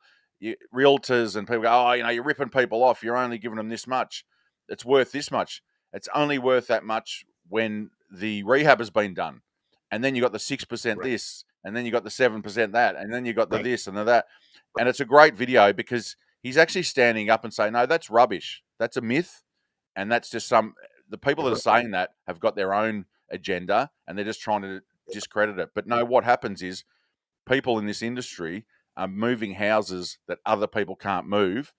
Realtors and people go, you're ripping people off. You're only giving them this much. It's worth this much. It's only worth that much when the rehab has been done. And then you got the 6% this, and then you got the 7% that, and then you got the this and the that. And it's a great video because he's actually standing up and saying, no, that's rubbish. That's a myth. And that's just the people that are saying that have got their own agenda and they're just trying to discredit it. But no, what happens is people in this industry are moving houses that other people can't move,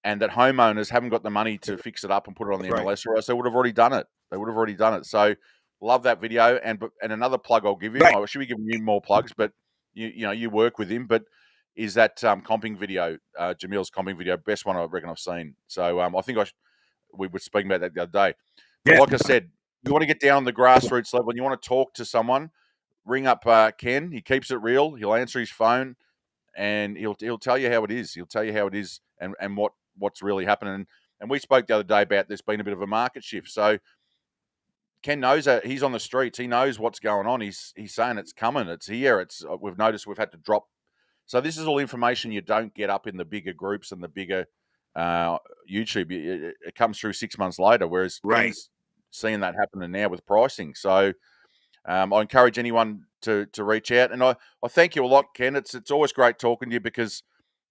and that homeowners haven't got the money to fix it up and put it on the MLS, or else they would have already done it. So love that video. And another plug I'll give you. I should be giving you more plugs, but you work with him. But is that comping video, Jamil's comping video, best one I reckon I've seen. So I think we were speaking about that the other day. But like I said, you want to get down the grassroots level and you want to talk to someone, ring up Ken. He keeps it real. He'll answer his phone and he'll tell you how it is. He'll tell you how it is and what's really happening. And we spoke the other day about there's been a bit of a market shift. So Ken knows that. He's on the streets. He knows what's going on. He's saying it's coming. It's here. We've noticed we've had to drop. So this is all information you don't get up in the bigger groups and the bigger YouTube. It comes through 6 months later, whereas Ken's seeing that happening now with pricing. So I encourage anyone to reach out. And I thank you a lot, Ken. It's always great talking to you because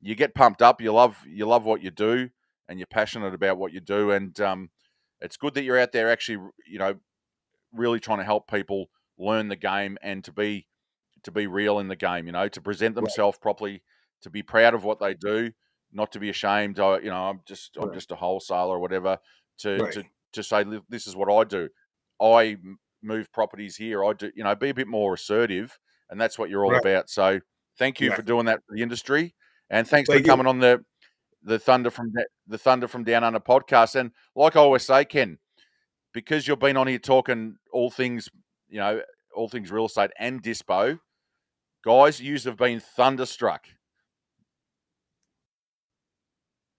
you get pumped up. You love what you do and you're passionate about what you do. And it's good that you're out there actually, really trying to help people learn the game and to be real in the game, to present themselves properly, to be proud of what they do, not to be ashamed. I'm just a wholesaler or whatever. To say this is what I do. I move properties here. I do, be a bit more assertive, and that's what you're all about. So thank you for doing that for the industry, and thanks for coming on the Thunder from Down Under podcast. And like I always say, Ken, because you've been on here talking all things real estate and dispo, guys, yous have been thunderstruck.